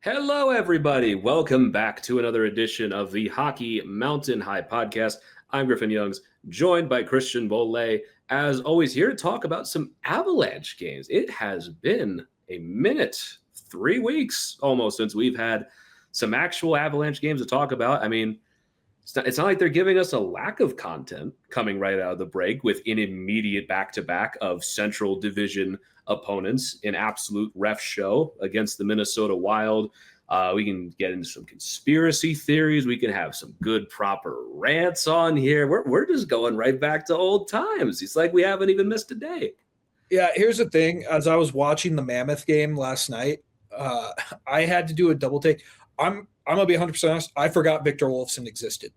Hello, everybody. Welcome back to another edition of the Hockey Mountain High podcast. I'm Griffin Youngs, joined by Christian Bolle. As always, here to talk about some Avalanche games. It has been a minute, 3 weeks almost, since we've had some actual Avalanche games to talk about. I mean, it's not like they're giving us a lack of content coming right out of the break with an immediate back-to-back of Central Division opponents, an absolute ref show against the Minnesota Wild. We can get into some conspiracy theories. We can have some good, proper rants on here. We're just going right back to old times. It's like we haven't even missed a day. Yeah, here's the thing. As I was watching the Mammoth game last night, I had to do a double take. I'm gonna be 100% honest. I forgot Victor Olofsson existed.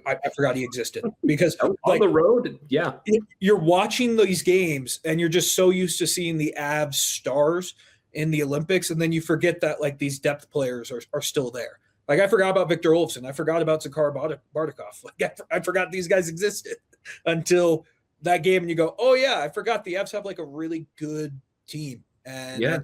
I forgot he existed because on the road, yeah, you're watching these games and you're just so used to seeing the Avs stars in the Olympics, and then you forget that like these depth players are still there. Like I forgot about Victor Olofsson. I forgot about Zakar Bardakov. Like I forgot these guys existed until that game, and you go, oh yeah, I forgot the Avs have like a really good team, and yeah.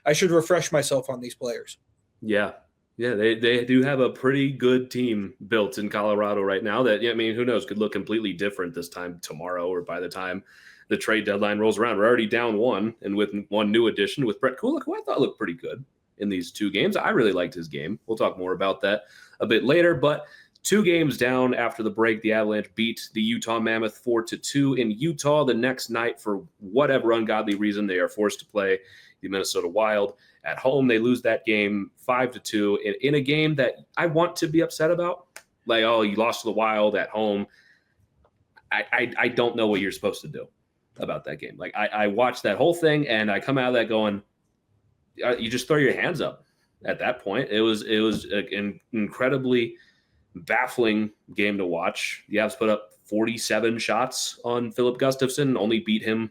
I should refresh myself on these players. Yeah, they do have a pretty good team built in Colorado right now that, I mean, who knows, could look completely different this time tomorrow or by the time the trade deadline rolls around. We're already down one, and with one new addition with Brett Kulak, who I thought looked pretty good in these 2 games. I really liked his game. We'll talk more about that a bit later, but 2 games down after the break, the Avalanche beat the Utah Mammoth 4-2 in Utah. The next night, for whatever ungodly reason, they are forced to play the Minnesota Wild at home. They lose that game 5-2 in a game that I want to be upset about. Like, oh, you lost to the Wild at home. I don't know what you're supposed to do about that game. Like, I watched that whole thing, and I come out of that going, you just throw your hands up at that point. It was an incredibly baffling game to watch. The Avs put up 47 shots on Philip Gustafsson, only beat him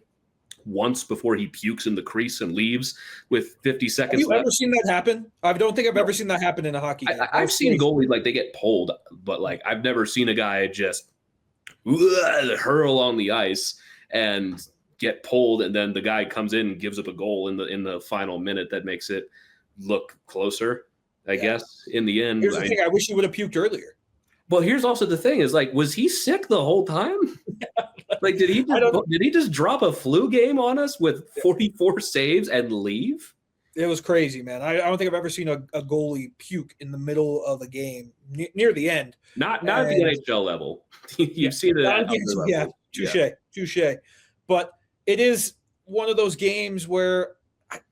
once before he pukes in the crease and leaves with 50 seconds left. Have you ever seen that happen? I don't think I've ever seen that happen in a hockey game. I've seen goalies, like, they get pulled, but, like, I've never seen a guy just hurl on the ice and get pulled, and then the guy comes in and gives up a goal in the final minute that makes it look closer, I guess, in the end. Here's the thing. I wish he would have puked earlier. Well, here's also the thing is, like, was he sick the whole time? Like, did he just drop a flu game on us with 44 saves and leave? It was crazy, man. I don't think I've ever seen a goalie puke in the middle of a game near the end. Not at the NHL level. You've seen it at other levels. Touche. But it is one of those games where,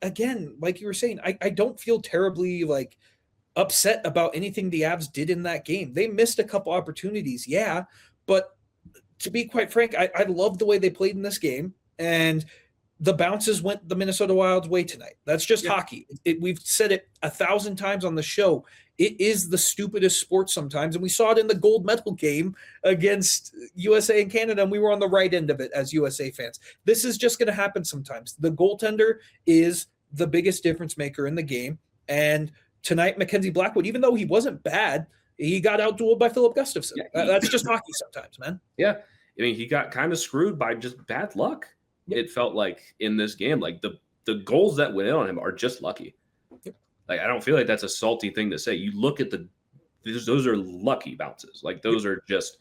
again, like you were saying, I don't feel terribly like upset about anything the Avs did in that game. They missed a couple opportunities, yeah, but to be quite frank, I love the way they played in this game, and the bounces went the Minnesota Wild's way tonight. That's just hockey. We've said it 1,000 times on the show. It is the stupidest sport sometimes, and we saw it in the gold medal game against USA and Canada, and we were on the right end of it as USA fans. This is just going to happen sometimes. The goaltender is the biggest difference maker in the game, and tonight, Mackenzie Blackwood, even though he wasn't bad, he got outdueled by Philip Gustafsson. That's just hockey sometimes, man. Yeah. I mean, he got kind of screwed by just bad luck. Yep. It felt like in this game, like the goals that went in on him are just lucky. Yep. Like, I don't feel like that's a salty thing to say. You look at those are lucky bounces. Like, those are just,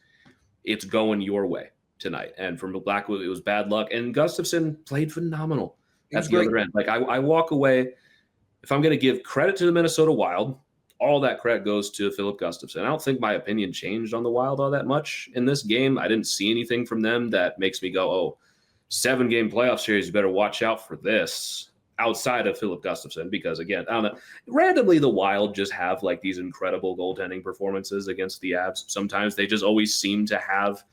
it's going your way tonight. And from Blackwood, it was bad luck. And Gustafsson played phenomenal at the other end. Like, I walk away, if I'm going to give credit to the Minnesota Wild, all that credit goes to Philip Gustafsson. I don't think my opinion changed on the Wild all that much in this game. I didn't see anything from them that makes me go, oh, 7-game playoff series, you better watch out for this outside of Philip Gustafsson, because, again, I don't know, randomly the Wild just have like these incredible goaltending performances against the Avs. Sometimes they just always seem to have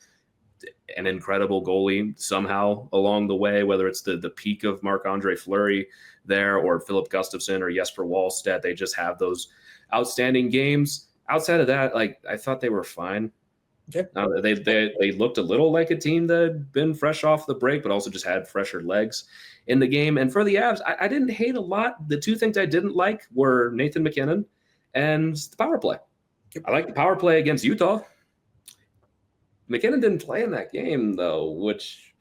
an incredible goalie somehow along the way, whether it's the peak of Marc-Andre Fleury there or Philip Gustafsson or Jesper Wallstedt. They just have those outstanding games. Outside of that, like, I thought they were fine. Okay. They looked a little like a team that had been fresh off the break, but also just had fresher legs in the game. And for the Avs, I didn't hate a lot. The 2 things I didn't like were Nathan MacKinnon and the power play. I like the power play against Utah. MacKinnon didn't play in that game, though, which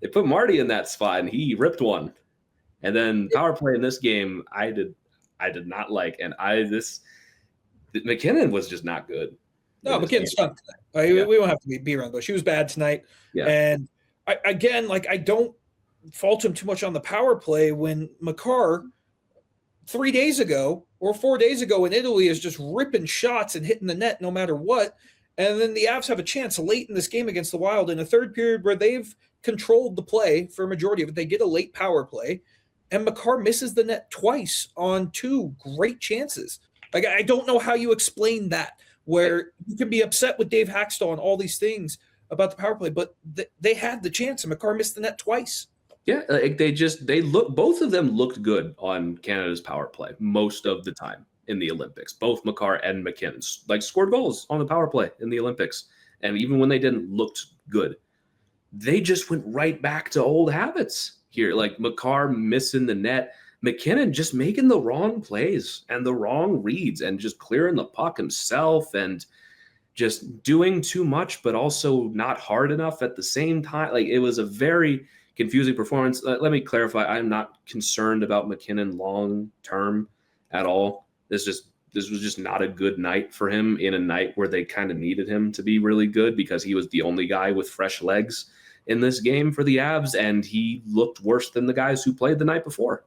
they put Marty in that spot, and he ripped one. And then power play in this game, I I did not like. And McKinnon was just not good. No, McKinnon stunk tonight. We don't have to be around though. She was bad tonight. Yeah. And I don't fault him too much on the power play when Makar 3 days ago or 4 days ago in Italy is just ripping shots and hitting the net no matter what. And then the Avs have a chance late in this game against the Wild in a third period where they've controlled the play for a majority of it. They get a late power play, and Makar misses the net twice on 2 great chances. Like, I don't know how you explain that, where you can be upset with Dave Hackstall and all these things about the power play, but they had the chance, and Makar missed the net twice. Yeah, like both of them looked good on Canada's power play most of the time in the Olympics. Both Makar and McKinnon scored goals on the power play in the Olympics. And even when they didn't look good, they just went right back to old habits here. Like Makar missing the net, McKinnon just making the wrong plays and the wrong reads and just clearing the puck himself and just doing too much, but also not hard enough at the same time. Like, it was a very confusing performance. Let me clarify. I'm not concerned about McKinnon long-term at all. This was just not a good night for him in a night where they kind of needed him to be really good because he was the only guy with fresh legs in this game for the Avs, and he looked worse than the guys who played the night before.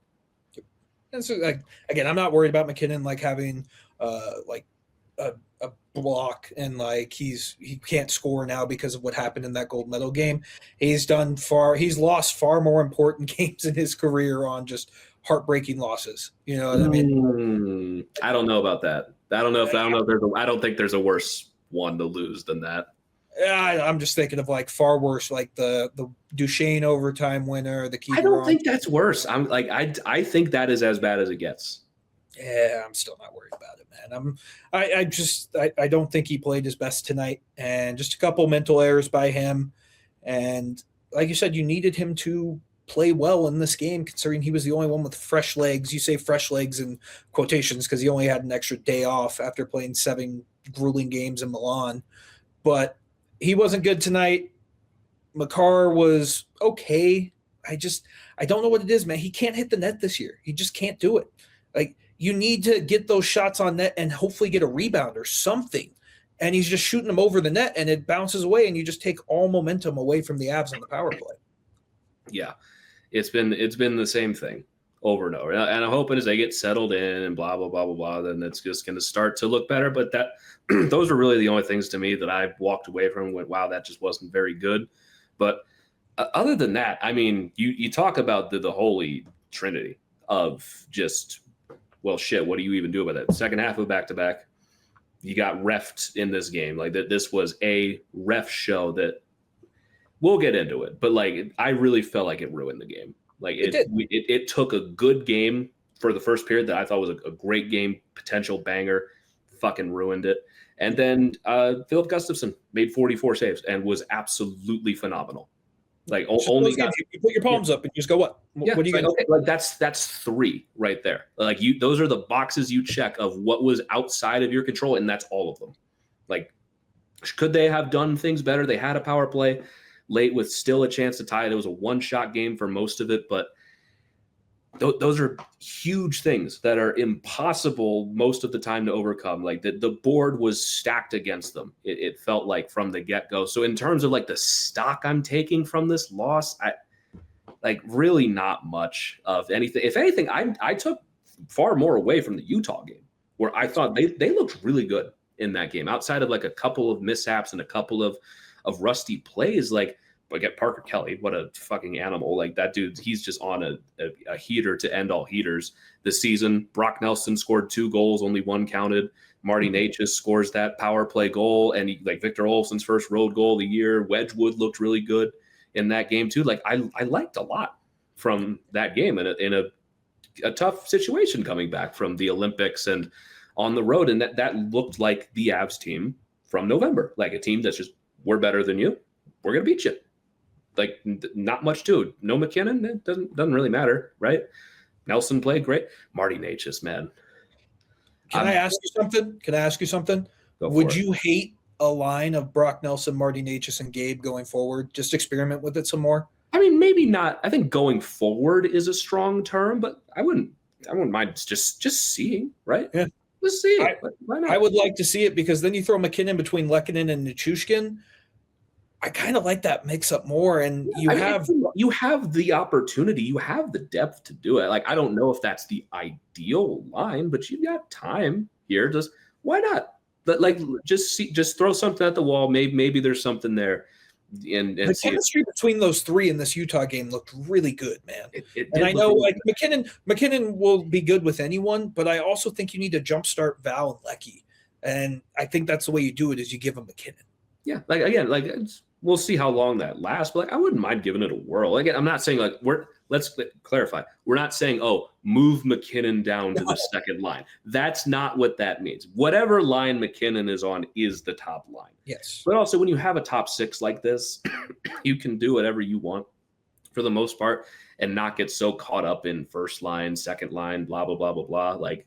And so, again, I'm not worried about McKinnon having a block and he can't score now because of what happened in that gold medal game. He's lost far more important games in his career on just heartbreaking losses. You know what I mean? I don't know about that. I don't think there's a worse one to lose than that. I'm just thinking of far worse, like the Duchesne overtime winner, the keeper. I don't think that's worse. I think that is as bad as it gets. Yeah, I'm still not worried about it, man. I don't think he played his best tonight, and just a couple mental errors by him. And like you said, you needed him to play well in this game, considering he was the only one with fresh legs. You say fresh legs in quotations because he only had an extra day off after playing 7 grueling games in Milan. But he wasn't good tonight. Makar was okay. I don't know what it is, man. He can't hit the net this year. He just can't do it. You need to get those shots on net and hopefully get a rebound or something. And he's just shooting them over the net and it bounces away and you just take all momentum away from the Avs on the power play. Yeah, it's been the same thing over and over. And I'm hoping as they get settled in and blah, blah, blah, blah, blah, then it's just going to start to look better. But those are really the only things to me that I walked away from and went, wow, that just wasn't very good. But other than that, I mean, you talk about the holy trinity of just – well, shit, what do you even do about that? Second half of back-to-back, you got refed in this game. This was a ref show that we'll get into it. But, I really felt like it ruined the game. It took a good game for the first period that I thought was a great game, potential banger, fucking ruined it. And then Philip Gustafsson made 44 saves and was absolutely phenomenal. Only you put your palms up and you just go, what? Yeah, what are you going to do? That's 3 right there. Those are the boxes you check of what was outside of your control, and that's all of them. Could they have done things better? They had a power play late with still a chance to tie it. It was a one-shot game for most of it, but those are huge things that are impossible most of the time to overcome. The board was stacked against them. It felt like from the get-go. So in terms of the stock I'm taking from this loss, I really not much of anything. If anything, I took far more away from the Utah game, where I thought they looked really good in that game. Outside of a couple of mishaps and a couple of rusty plays, But get Parker Kelly, what a fucking animal. That dude, he's just on a heater to end all heaters this season. Brock Nelson scored 2 goals, only 1 counted. Marty Natchez scores that power play goal, and Victor Olofsson's first road goal of the year. Wedgwood looked really good in that game too. I liked a lot from that game in a tough situation coming back from the Olympics and on the road. And that looked like the Avs team from November, a team that's just, we're better than you. We're going to beat you. Not much to it. No McKinnon, it doesn't really matter, right? Nelson played great. Marty Natchez, man. Can I ask you something? Would you hate a line of Brock Nelson, Marty Natchez, and Gabe going forward? Just experiment with it some more? I mean, maybe not. I think going forward is a strong term, but I wouldn't I wouldn't mind just seeing, right? Yeah. Just seeing. Why not? I would like to see it because then you throw McKinnon between Lehkonen and Nichushkin. I kind of like that mix up more, and you have the opportunity, you have the depth to do it. Like, I don't know if that's the ideal line, but you've got time here. Just why not? But like, just throw something at the wall. Maybe there's something there. And the chemistry between those three in this Utah game looked really good, man. And I know like McKinnon will be good with anyone, but I also think you need to jumpstart Val and Lecky. And I think that's the way you do it is you give him McKinnon. Yeah, like again, like we'll see how long that lasts, but like I wouldn't mind giving it a whirl. Again, I'm not saying like let's clarify. We're not saying, oh, move McKinnon down to the second line. That's not what that means. Whatever line McKinnon is on is the top line. Yes. But also when you have a top six like this, you can do whatever you want for the most part and not get so caught up in first line, second line, blah, blah, blah, blah, blah. Like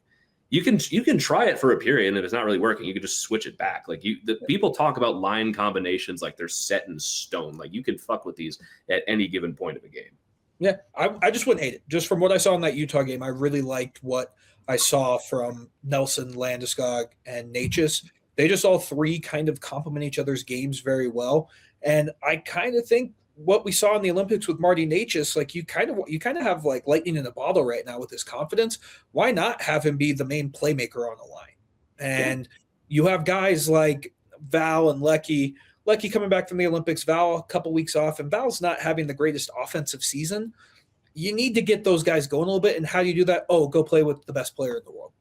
you can try it for a period, and if it's not really working, you can just switch it back. Like people talk about line combinations like they're set in stone. Like you can fuck with these at any given point of a game. Yeah, I just wouldn't hate it. Just from what I saw in that Utah game, I really liked what I saw from Nelson, Landeskog, and Natchez. They just all three kind of complement each other's games very well. And I kind of think what we saw in the Olympics with Marty Natchez, like you kind of have like lightning in a bottle right now with his confidence. Why not have him be the main playmaker on the line? And you have guys like Val and Lecky coming back from the Olympics, Val a couple weeks off, and Val's not having the greatest offensive season. You need to get those guys going a little bit. And how do you do that? Oh, go play with the best player in the world.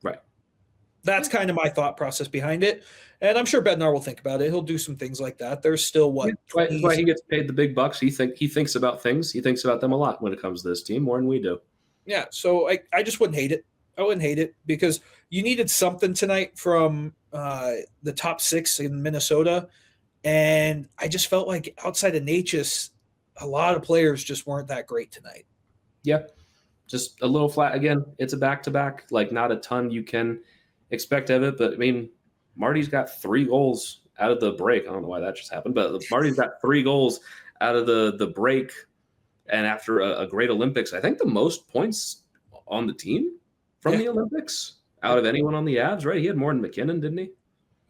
Right. That's kind of my thought process behind it. And I'm sure Bednar will think about it. He'll do some things like that. There's still what? That's why he gets paid the big bucks. He thinks about things. He thinks about them a lot when it comes to this team, more than we do. Yeah. So I just wouldn't hate it. I wouldn't hate it because you needed something tonight from the top six in Minnesota. And I just felt like outside of Natchez, a lot of players just weren't that great tonight. Yeah. Just a little flat. Again, it's a back-to-back. Like, not a ton you can expect of it. But, I mean, Marty's got 3 goals out of the break. I don't know why that just happened. But Marty's got 3 goals out of the break. And after a great Olympics, I think the most points on the team from the Olympics out of anyone on the Avs, right? He had more than McKinnon, didn't he?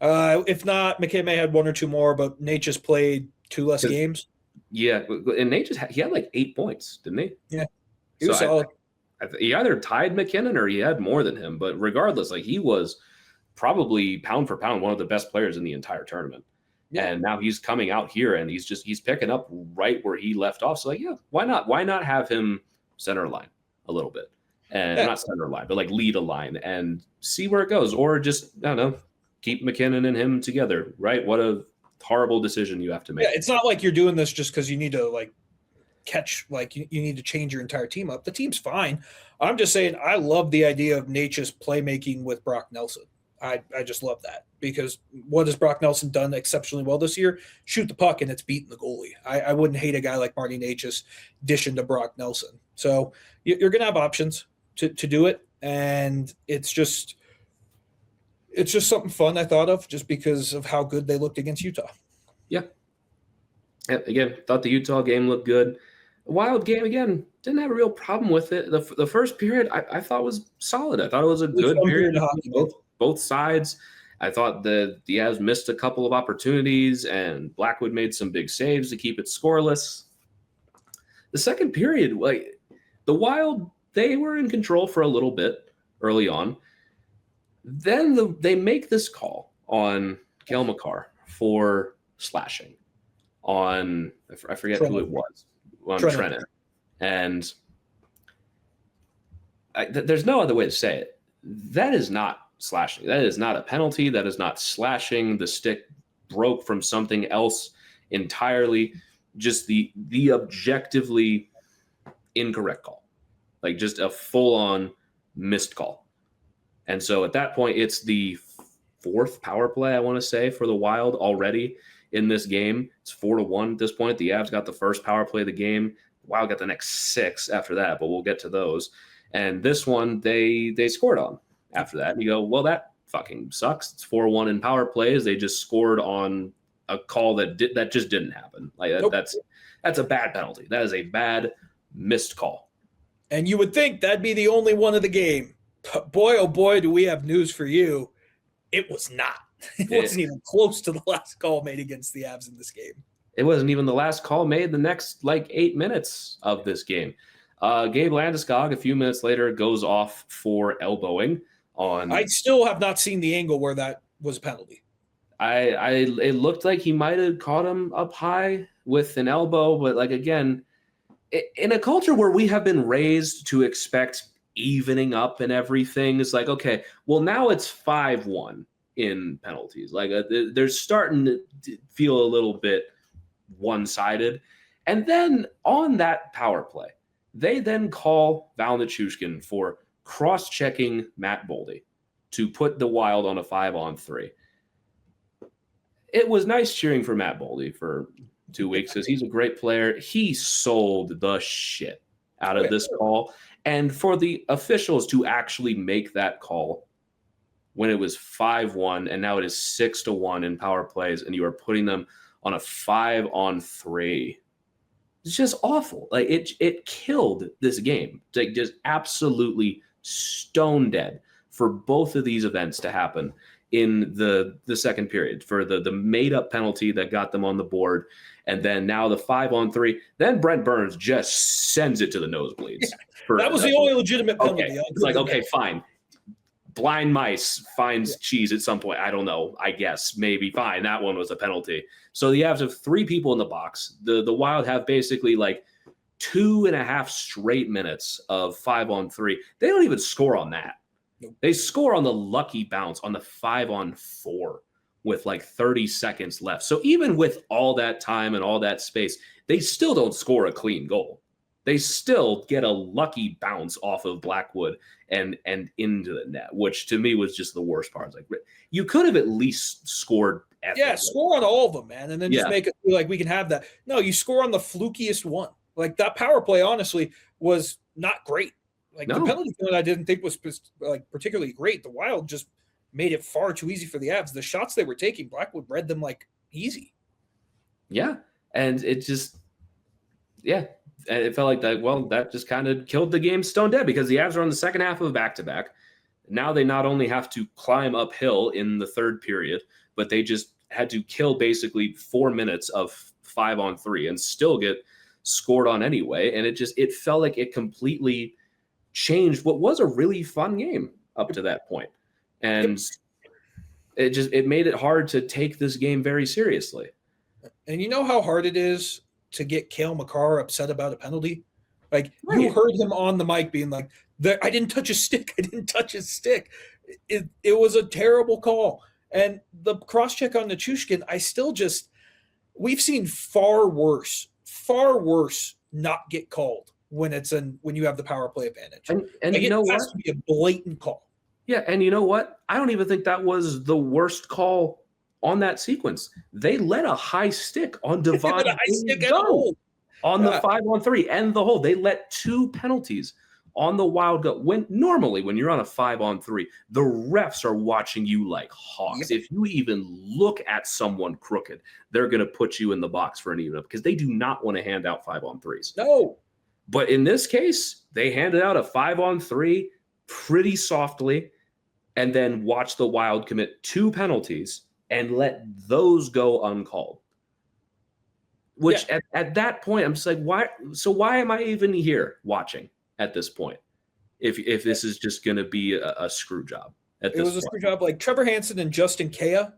If not, McKinnon may had 1 or 2 more, but Natchez played 2 less games. Yeah, and Natchez he had like 8 points, didn't he? Yeah, he was solid. He either tied McKinnon or he had more than him. But regardless, like he was probably pound for pound one of the best players in the entire tournament. Yeah. And now he's coming out here and he's picking up right where he left off. So like, yeah, why not? Why not have him center line a little bit? And not center line, but like lead a line and see where it goes. Or just, I don't know, keep McKinnon and him together, right? What a horrible decision you have to make. Yeah, it's not like you're doing this just because you need to like catch, like you need to change your entire team up. The team's fine. I'm just saying I love the idea of Natchez playmaking with Brock Nelson. I just love that because what has Brock Nelson done exceptionally well this year? Shoot the puck and it's beating the goalie. I wouldn't hate a guy like Marty Natchez dishing to Brock Nelson. So you're going to have options to do it. And it's just something fun I thought of just because of how good they looked against Utah. Yeah. Again, thought the Utah game looked good. Wild game, again, didn't have a real problem with it. The first period I thought was solid. I thought it was a good period both sides. I thought the Avs missed a couple of opportunities and Blackwood made some big saves to keep it scoreless. The second period, like the Wild, they were in control for a little bit early on. Then they make this call on Cale Makar for slashing on, I forget who it was, on Trennan. And there's no other way to say it. That is not slashing. That is not a penalty. That is not slashing. The stick broke from something else entirely. Just the objectively incorrect call. Like just a full-on missed call. And so at that point, it's the 4th power play, I want to say, for the Wild already in this game. It's 4-1 at this point. The Avs got the first power play of the game. The Wild got the next 6 after that, but we'll get to those. And this one, they scored on after that. And you go, well, that fucking sucks. It's 4-1 in power plays. They just scored on a call that just didn't happen. Like that's a bad penalty. That is a bad missed call. And you would think that'd be the only one of the game. But boy, oh boy, do we have news for you. It was not. It wasn't even close to the last call made against the Avs in this game. It wasn't even the last call made the next 8 minutes of this game. Gabe Landeskog, a few minutes later, goes off for elbowing on. I still have not seen the angle where that was a penalty. It looked like he might have caught him up high with an elbow, but again, in a culture where we have been raised to expect evening up and everything, it's okay, well, now it's 5-1 in penalties. They're starting to feel a little bit one-sided. And then on that power play, they then call Val Nichushkin for cross-checking Matt Boldy to put the Wild on a 5-on-3. It was nice cheering for Matt Boldy for 2 weeks because he's a great player. He sold the shit out of this call. And for the officials to actually make that call when it was 5-1 and now it is 6-1 in power plays and you are putting them on a 5-on-3, it's just awful. It killed this game. Just absolutely stone dead for both of these events to happen in the second period, for the made-up penalty that got them on the board, and then now the 5-on-3. Then Brent Burns just sends it to the nosebleeds. That was the only legitimate penalty. Okay. It's okay, fine. Blind mice finds cheese at some point. I don't know. I guess maybe fine. That one was a penalty. So the Avs have 3 people in the box. The Wild have basically 2.5 straight minutes of 5-on-3. They don't even score on that. Nope. They score on the lucky bounce on the 5-on-4 with 30 seconds left. So even with all that time and all that space, they still don't score a clean goal. They still get a lucky bounce off of Blackwood and into the net, which to me was just the worst part. You could have at least scored. Score on all of them, man, and then just make it feel like we can have that. No, you score on the flukiest one. That power play, honestly, was not great. The penalty kill I didn't think was particularly great. The Wild just made it far too easy for the Avs. The shots they were taking, Blackwood read them easy. Yeah, and it just, it felt like that. Well, that just kind of killed the game stone dead because the Avs are on the second half of a back-to-back. Now they not only have to climb uphill in the third period, but they just had to kill basically 4 minutes of 5-on-3 and still get scored on anyway. And it felt like it completely changed what was a really fun game up to that point. And it made it hard to take this game very seriously. And you know how hard it is to get Cale Makar upset about a penalty? You heard him on the mic being I didn't touch his stick. I didn't touch his stick. It was a terrible call. And the cross-check on Nichushkin, we've seen far worse not get called when you have the power play advantage. And you know what? It has to be a blatant call. Yeah, and you know what? I don't even think that was the worst call on that sequence. They let a high stick on Devon go on the 5-on-3 and the hole. They let 2 penalties on the Wild go. When you're on a 5-on-3, the refs are watching you like hawks. If you even look at someone crooked, they're going to put you in the box for an even up because they do not want to hand out 5-on-3s. No. But in this case, they handed out a 5-on-3 pretty softly and then watch the Wild commit 2 penalties and let those go uncalled. Which at that point, I'm just why? So why am I even here watching at this point? If this is just going to be a screw job. It was a screw job. Trevor Hansen and Justin Kia,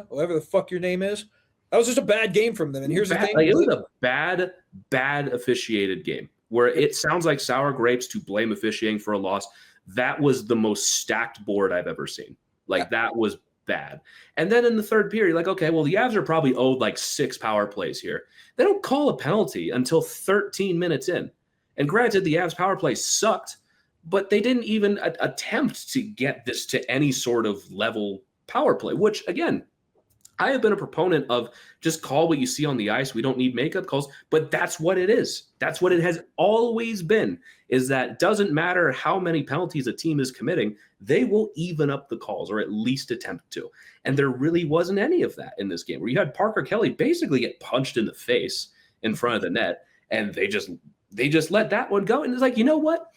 whatever the fuck your name is. That was just a bad game from them. And here's the thing. It was a bad officiated game where it sounds like sour grapes to blame officiating for a loss. That was the most stacked board I've ever seen. That was bad. And then in the third period, okay, well, the Avs are probably owed 6 power plays here. They don't call a penalty until 13 minutes in. And granted, the Avs power play sucked, but they didn't even attempt to get this to any sort of level power play, which, again, I have been a proponent of just call what you see on the ice. We don't need makeup calls, but that's what it is. That's what it has always been, is that doesn't matter how many penalties a team is committing, they will even up the calls or at least attempt to. And there really wasn't any of that in this game where you had Parker Kelly basically get punched in the face in front of the net and they just let that one go. And it's you know what?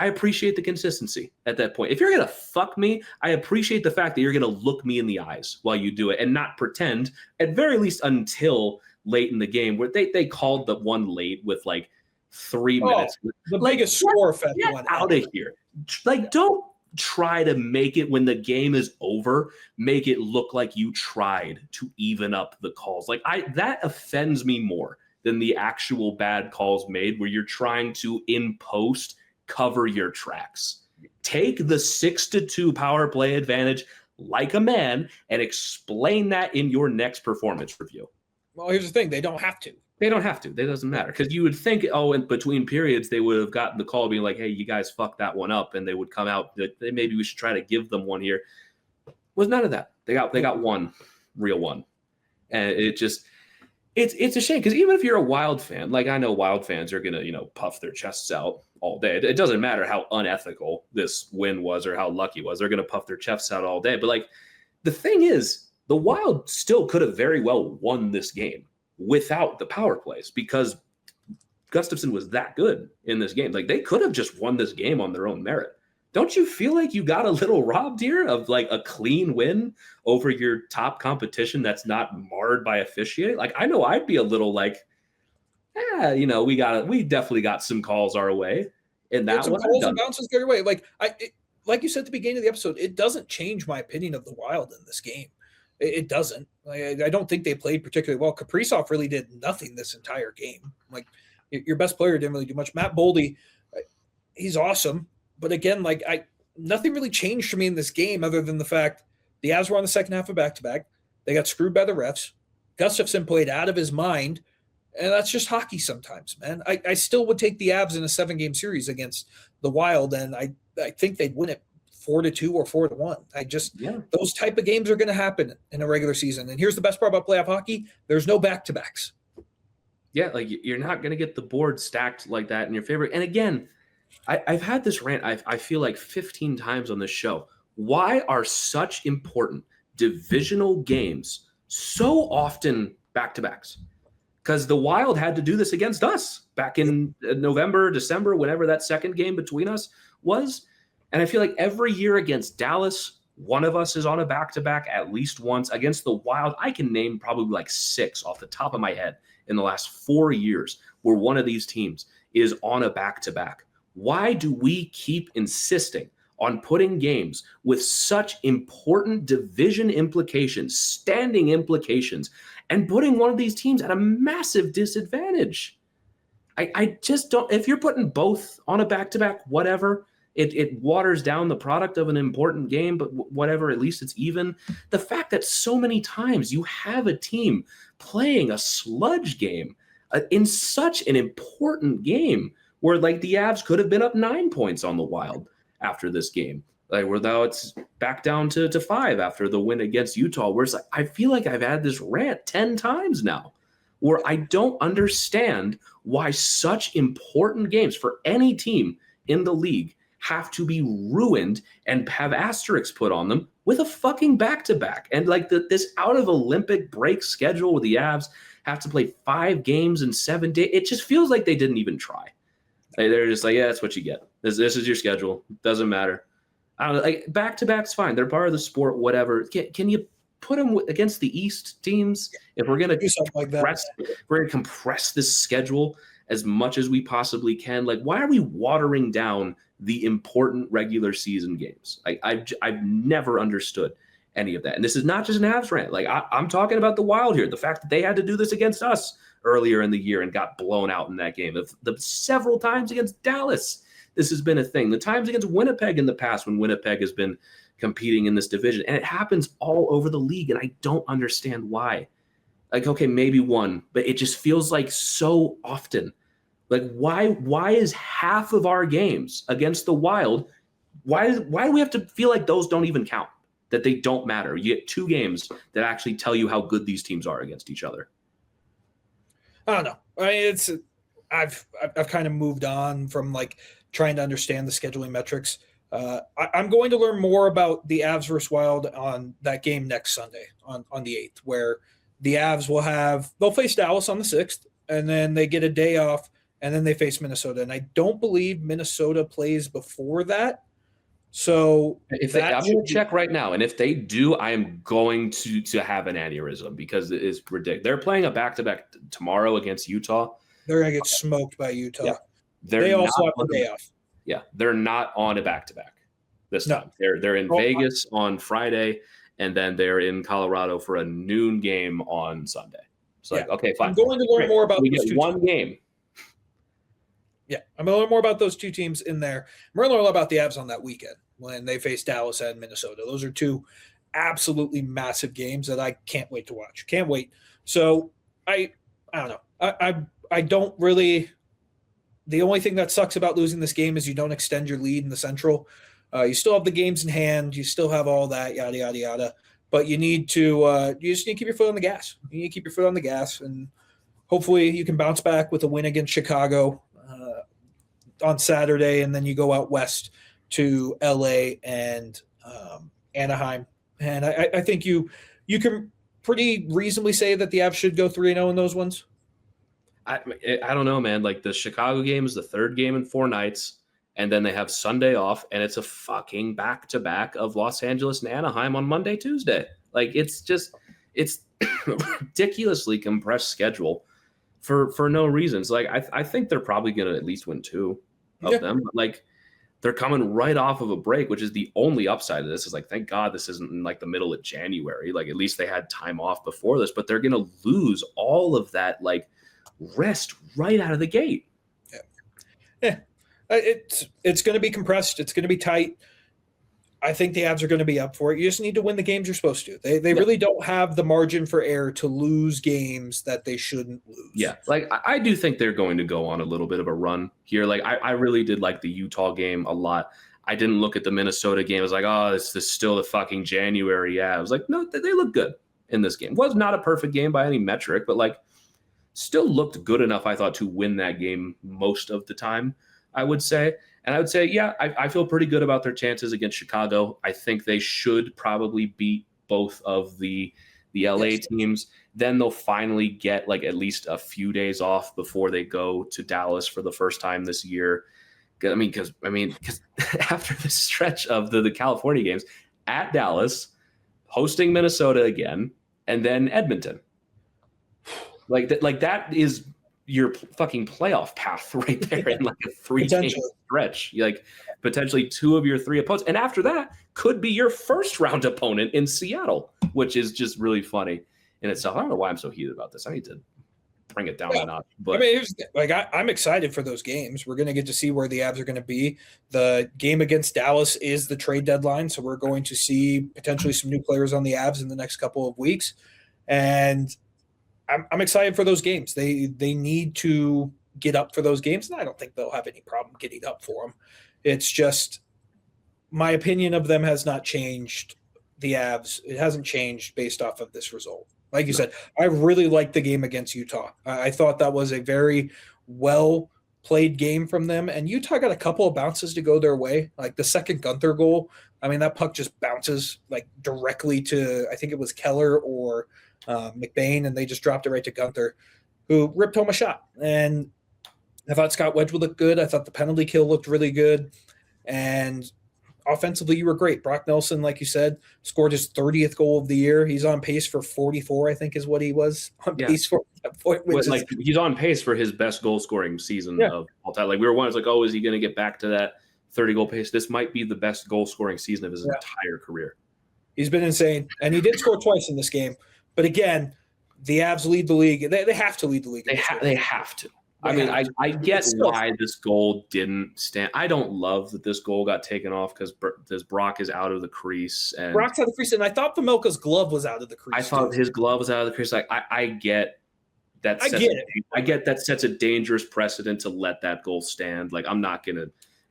I appreciate the consistency at that point. If you're going to fuck me, I appreciate the fact that you're going to look me in the eyes while you do it and not pretend, at very least until late in the game, where they called the one late with like 3 minutes. The biggest score effect one. Out of here. Like, don't try to make it when the game is over, make it look like you tried to even up the calls. Like, that offends me more than the actual bad calls made where you're trying to, in post, cover your tracks. Take the 6-2 power play advantage like a man and explain that in your next performance review. Well, here's the thing. They don't have to. They don't have to. That doesn't matter. Because you would think, in between periods, they would have gotten the call being like, hey, you guys fucked that one up. And they would come out that maybe we should try to give them one here. Was none of that. They got one real one. And it just, it's a shame. Because even if you're a Wild fan, like I know Wild fans are going to, puff their chests out all day. It doesn't matter how unethical this win was or how lucky it was. They're going to puff their chests out all day. But like, the thing is, the Wild still could have very well won this game without the power plays because Gustafsson was that good in this game. Like, they could have just won this game on their own merit. Don't you feel like you got a little robbed here of like a clean win over your top competition that's not marred by officiating? Like, I know I'd be a little like, we definitely got some calls our way in that one. Calls and bounces their way. Like you said at the beginning of the episode, it doesn't change my opinion of the Wild in this game. It doesn't. I don't think they played particularly well. Kaprizov really did nothing this entire game. Like, your best player didn't really do much. Matt Boldy, he's awesome. But again, nothing really changed for me in this game other than the fact the Avs were on the second half of back-to-back. They got screwed by the refs. Gustafsson played out of his mind. And that's just hockey sometimes, man. I still would take the Avs in a 7-game series against the Wild, and I think they'd win it 4-2 or 4-1. Those type of games are going to happen in a regular season. And here's the best part about playoff hockey. There's no back-to-backs. Yeah, like, you're not going to get the board stacked like that in your favor. And again, I've had this rant, I feel like 15 times on this show. Why are such important divisional games so often back-to-backs? Because the Wild had to do this against us back in November, December, whenever that second game between us was. And I feel like every year against Dallas, one of us is on a back-to-back at least once. Against the Wild, I can name probably like 6 off the top of my head in the last 4 years where one of these teams is on a back-to-back. Why do we keep insisting on putting games with such important division implications, standing implications, and putting one of these teams at a massive disadvantage? I just don't. If you're putting both on a back-to-back, whatever, it waters down the product of an important game, but whatever, at least it's even. The fact that so many times you have a team playing a sludge game in such an important game where, like, the Avs could have been up 9 points on the Wild after this game. Like, where now it's back down to 5 after the win against Utah, where it's like, I feel like I've had this rant 10 times now, where I don't understand why such important games for any team in the league have to be ruined and have asterisks put on them with a fucking back-to-back. And like this out of Olympic break schedule where the Avs have to play 5 games in 7 days, it just feels like they didn't even try. They're just like, yeah, that's what you get. This is your schedule. Doesn't matter. I don't know. Like, back-to-back's fine. They're part of the sport, whatever. Can you put them against the East teams? If we're going to compress this schedule as much as we possibly can, like, why are we watering down the important regular season games? I've never understood any of that. And this is not just an Avs rant. Like, I'm talking about the Wild here. The fact that they had to do this against us earlier in the year and got blown out in that game. The several times against Dallas, this has been a thing. The times against Winnipeg in the past when Winnipeg has been competing in this division. And it happens all over the league, and I don't understand why. Like, okay, maybe one, but it just feels like so often. Like, why is half of our games against the Wild, why do we have to feel like those don't even count, that they don't matter? You get 2 games that actually tell you how good these teams are against each other. I don't know. I mean, I've kind of moved on from like trying to understand the scheduling metrics. I'm going to learn more about the Avs versus Wild on that game next Sunday on the 8th, where the Avs they'll face Dallas on the 6th, and then they get a day off, and then they face Minnesota. And I don't believe Minnesota plays before that. So I'm going to check right now, and if they do, I am going to have an aneurysm because it is ridiculous. They're playing a back-to-back tomorrow against Utah. They're going to get smoked by Utah. Yeah. They also have the day off. Yeah, they're not on a back-to-back this time. They're in Vegas on Friday, and then they're in Colorado for a noon game on Sunday. So okay, fine. I'm going to learn more about we get one game. Yeah, I'm going to learn more about those two teams in there. We're going to learn about the Avs on that weekend when they face Dallas and Minnesota. Those are two absolutely massive games that I can't wait to watch. Can't wait. So I don't know. I don't really. The only thing that sucks about losing this game is you don't extend your lead in the Central. You still have the games in hand. You still have all that, yada, yada, yada. But you need to you just need to keep your foot on the gas. You need to keep your foot on the gas, and hopefully you can bounce back with a win against Chicago on Saturday, and then you go out west to LA and Anaheim. And I think you can pretty reasonably say that the Avs should go 3-0 in those ones. I don't know, man. Like the Chicago game is the third game in 4 nights, and then they have Sunday off, and it's a fucking back-to-back of Los Angeles and Anaheim on Monday, Tuesday. Like it's ridiculously compressed schedule for no reasons. Like I think they're probably going to at least win 2 of them. But like they're coming right off of a break, which is the only upside of this. Is like, thank God this isn't in like the middle of January. Like at least they had time off before this, but they're going to lose all of that like rest right out of the gate. Yeah. It's going to be compressed. It's going to be tight. I think the Avs are going to be up for it. You just need to win the games you're supposed to. They really don't have the margin for error to lose games that they shouldn't lose. Yeah, like I do think they're going to go on a little bit of a run here. Like I really did like the Utah game a lot. I didn't look at the Minnesota game. I was like, oh, this is still the fucking January. Yeah, I was like, no, they look good in this game. Was not a perfect game by any metric, but like still looked good enough, I thought, to win that game most of the time, I would say. And I would say, yeah, I feel pretty good about their chances against Chicago. I think they should probably beat both of the LA teams. Then they'll finally get like at least a few days off before they go to Dallas for the first time this year. Because after the stretch of the California games at Dallas, hosting Minnesota again, and then Edmonton. Like that is your fucking playoff path right there in like a 3-game stretch. Like potentially 2 of your 3 opponents. And after that could be your first round opponent in Seattle, which is just really funny in itself. I don't know why I'm so heated about this. I need to bring it down a notch. But I'm excited for those games. We're going to get to see where the Avs are going to be. The game against Dallas is the trade deadline, so we're going to see potentially some new players on the Avs in the next couple of weeks. And I'm excited for those games. They need to get up for those games, and I don't think they'll have any problem getting up for them. It's just my opinion of them has not changed. The Avs, it hasn't changed based off of this result. Like you said, I really liked the game against Utah. I thought that was a very well played game from them, and Utah got a couple of bounces to go their way. Like the second Gunther goal, I mean, that puck just bounces like directly to, I think it was Keller or McBain, and they just dropped it right to Gunther, who ripped home a shot. And I thought Scott Wedgwood looked good. I thought the penalty kill looked really good. And offensively, you were great. Brock Nelson, like you said, scored his 30th goal of the year. He's on pace for 44, I think is what he was on pace for. He's on pace for his best goal-scoring season of all time. Like we were wondering, like, oh, is he going to get back to that 30-goal pace? This might be the best goal-scoring season of his entire career. He's been insane. And he did score twice in this game. But again, the Avs lead the league. They have to lead the league. They have to. I get why this goal didn't stand. I don't love that this goal got taken off because Brock is out of the crease. And Brock's out of the crease, and I thought Vejmelka's glove was out of the crease. I thought his glove was out of the crease. Like I get that. I get that sets a dangerous precedent to let that goal stand. Like I'm not gonna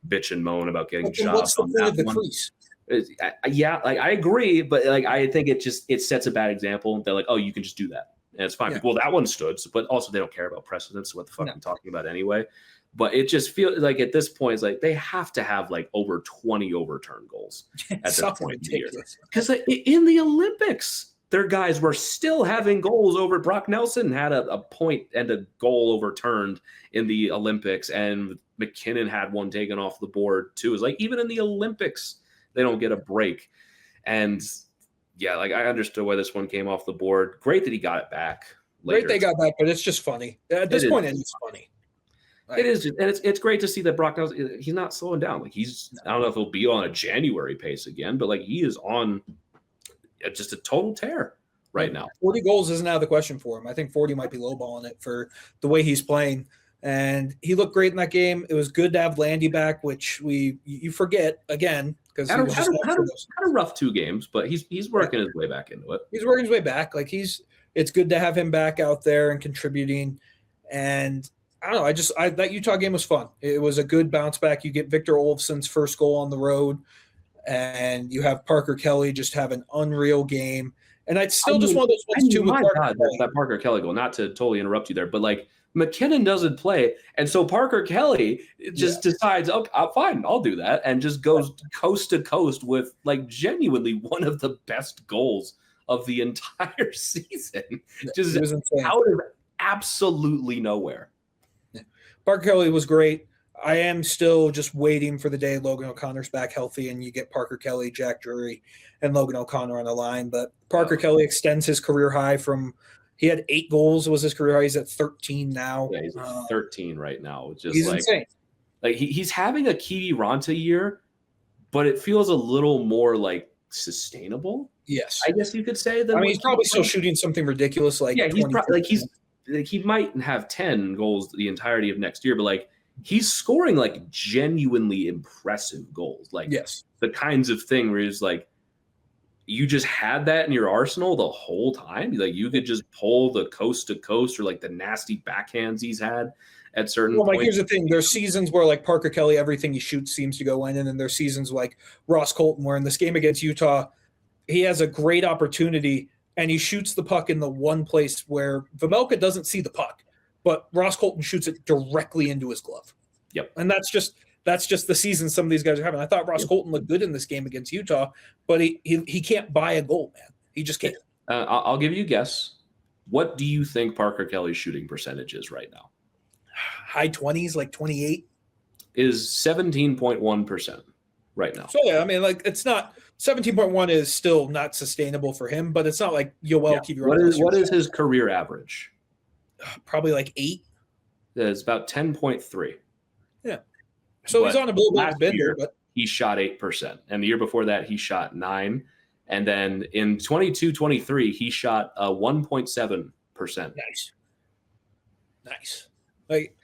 bitch and moan about getting shots on that one. Crease? Yeah, like I agree, but like I think it sets a bad example. They're like, oh, you can just do that. And it's fine. Yeah. Well, that one stood, but also they don't care about precedents. So what the fuck I'm talking about anyway? But it just feels like at this point, it's like they have to have like over 20 overturned goals at this point in the year. Because in the Olympics, their guys were still having goals over. Brock Nelson had a point and a goal overturned in the Olympics, and McKinnon had one taken off the board too. It's like even in the Olympics, they don't get a break. And yeah, like I understood why this one came off the board. Great that he got it back later. Great they got back, but it's just funny. At this point, it's funny. It is, and it's great to see that Brock Nelson, he's not slowing down. Like I don't know if he'll be on a January pace again, but like he is on just a total tear right now. 40 goals isn't out of the question for him. I think 40 might be lowballing it for the way he's playing. And he looked great in that game. It was good to have Landy back, which you forget again because he was had a rough 2 games, but he's working his way back into it. He's working his way back. Like it's good to have him back out there and contributing. And I don't know. That Utah game was fun. It was a good bounce back. You get Victor Olofsson's first goal on the road, and you have Parker Kelly just have an unreal game. And I'd still just one of those ones too. That Parker Kelly goal. Not to totally interrupt you there, but like McKinnon doesn't play, and so Parker Kelly just decides, okay, fine, I'll do that, and just goes coast to coast with like genuinely one of the best goals of the entire season. Just out of absolutely nowhere. Parker Kelly was great. I am still just waiting for the day Logan O'Connor's back healthy and you get Parker Kelly, Jack Drury, and Logan O'Connor on the line. But Parker Kelly extends his career high he had 8 goals was his career high. He's at 13 now. Yeah, he's at 13 right now. He's insane. Like he's having a Keedy Ronta year, but it feels a little more like sustainable. Yes, I guess you could say. He's probably still shooting something ridiculous. Like he might have 10 goals the entirety of next year, but like he's scoring like genuinely impressive goals. Like the kinds of thing where he's like, you just had that in your arsenal the whole time. Like you could just pull the coast to coast or like the nasty backhands he's had at certain points. Like here's the thing. There's seasons where like Parker Kelly, everything he shoots seems to go in. And then there's seasons like Ross Colton, where in this game against Utah, he has a great opportunity and he shoots the puck in the one place where Vejmelka doesn't see the puck, but Ross Colton shoots it directly into his glove. Yep. And that's just the season some of these guys are having. I thought Ross Colton looked good in this game against Utah, but he can't buy a goal, man. He just can't. I'll give you a guess. What do you think Parker Kelly's shooting percentage is right now? High 20s, like 28. Is 17.1% right now. So yeah, I mean, like it's not 17.1 is still not sustainable for him, but it's not like Yoel. What is his career average? Probably like 8. It's about 10.3. Yeah. So he's on a little bit of a bender, but he shot 8%. And the year before that, he shot 9%. And then in 22-23, he shot 1.7%. Nice. Like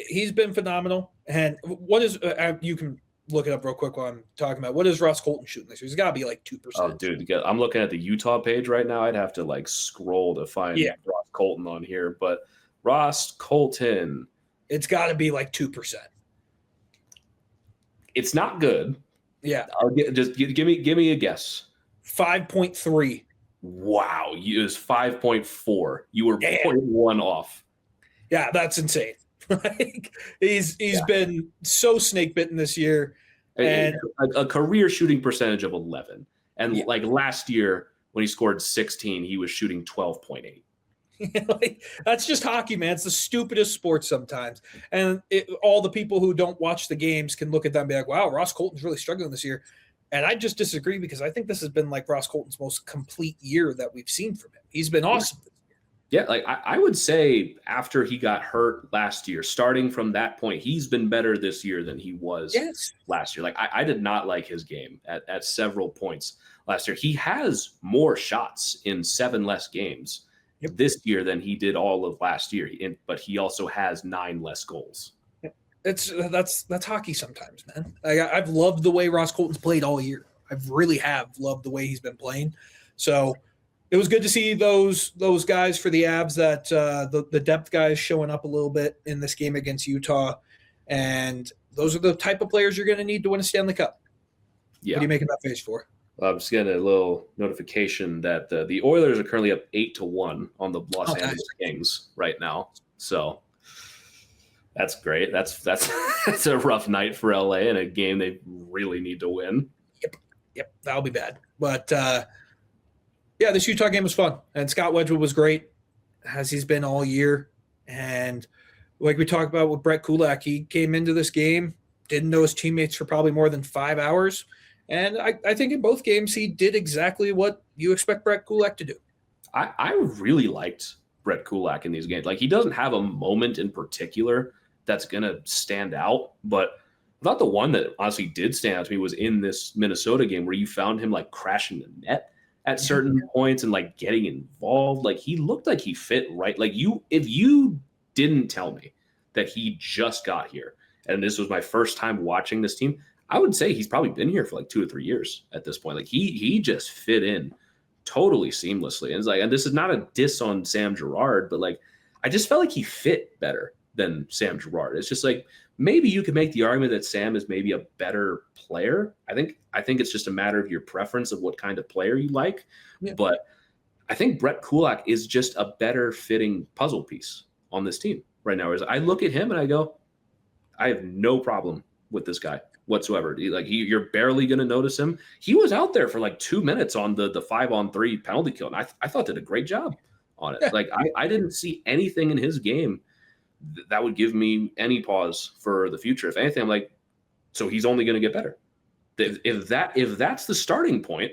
he's been phenomenal. And what is you can look it up real quick while I'm talking about what is Ross Colton shooting this year? He's got to be like 2%. Oh, dude, I'm looking at the Utah page right now. I'd have to like scroll to find Ross Colton on here, but Ross Colton, it's got to be like 2%. It's not good. Yeah, give me a guess. 5.3. Wow, it was 5.4. You were 0.1 off. Yeah, that's insane. Like he's been so snake bitten this year, and a career shooting percentage of 11. And like last year when he scored 16, he was shooting 12.8. Like, that's just hockey, man. It's the stupidest sport sometimes. And all the people who don't watch the games can look at them and be like, wow, Ross Colton's really struggling this year. And I just disagree because I think this has been like Ross Colton's most complete year that we've seen from him. He's been awesome. Yeah, like I would say after he got hurt last year, starting from that point, he's been better this year than he was last year. Like I did not like his game at several points last year. He has more shots in 7 less games this year than he did all of last year. But he also has 9 less goals. That's hockey sometimes, man. I've loved the way Ross Colton's played all year. I really have loved the way he's been playing. So it was good to see those guys for the Avs, that the depth guys showing up a little bit in this game against Utah. And those are the type of players you're going to need to win a Stanley Cup. Yeah. What are you making that face for? I'm just getting a little notification that the Oilers are currently up 8-1 on the Los Angeles Kings right now. So that's great. That's a rough night for LA and a game they really need to win. Yep, that'll be bad. But Yeah, this Utah game was fun, and Scott Wedgwood was great, as he's been all year. And like we talked about with Brett Kulak, he came into this game, didn't know his teammates for probably more than 5 hours. And I think in both games, he did exactly what you expect Brett Kulak to do. I really liked Brett Kulak in these games. Like, he doesn't have a moment in particular that's going to stand out, but I thought the one that honestly did stand out to me was in this Minnesota game where you found him like crashing the net at certain points and like getting involved. Like, he looked like he fit right. Like, if you didn't tell me that he just got here and this was my first time watching this team, I would say he's probably been here for like 2 or 3 years at this point. Like, he just fit in totally seamlessly. And it's like, and this is not a diss on Sam Girard, but like, I just felt like he fit better than Sam Girard. It's just like, maybe you could make the argument that Sam is maybe a better player. I think it's just a matter of your preference of what kind of player you like. Yeah. But I think Brett Kulak is just a better fitting puzzle piece on this team right now. As I look at him and I go, I have no problem with this guy whatsoever. You're barely going to notice him. He was out there for like 2 minutes on the 5-on-3 penalty kill, and I thought did a great job on it. Yeah. Like, I didn't see anything in his game that would give me any pause for the future. If anything, I'm like, so he's only going to get better. If that's the starting point,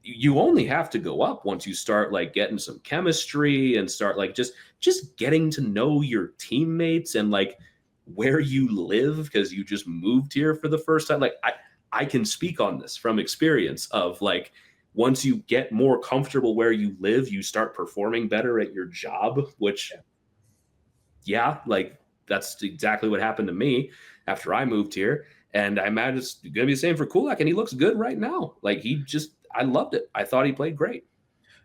you only have to go up once you start like getting some chemistry and start like just getting to know your teammates and like where you live, because you just moved here for the first time. Like, I can speak on this from experience of like, once you get more comfortable where you live, you start performing better at your job, which like that's exactly what happened to me after I moved here. And I imagine it's going to be the same for Kulak, and he looks good right now. Like, I loved it. I thought he played great.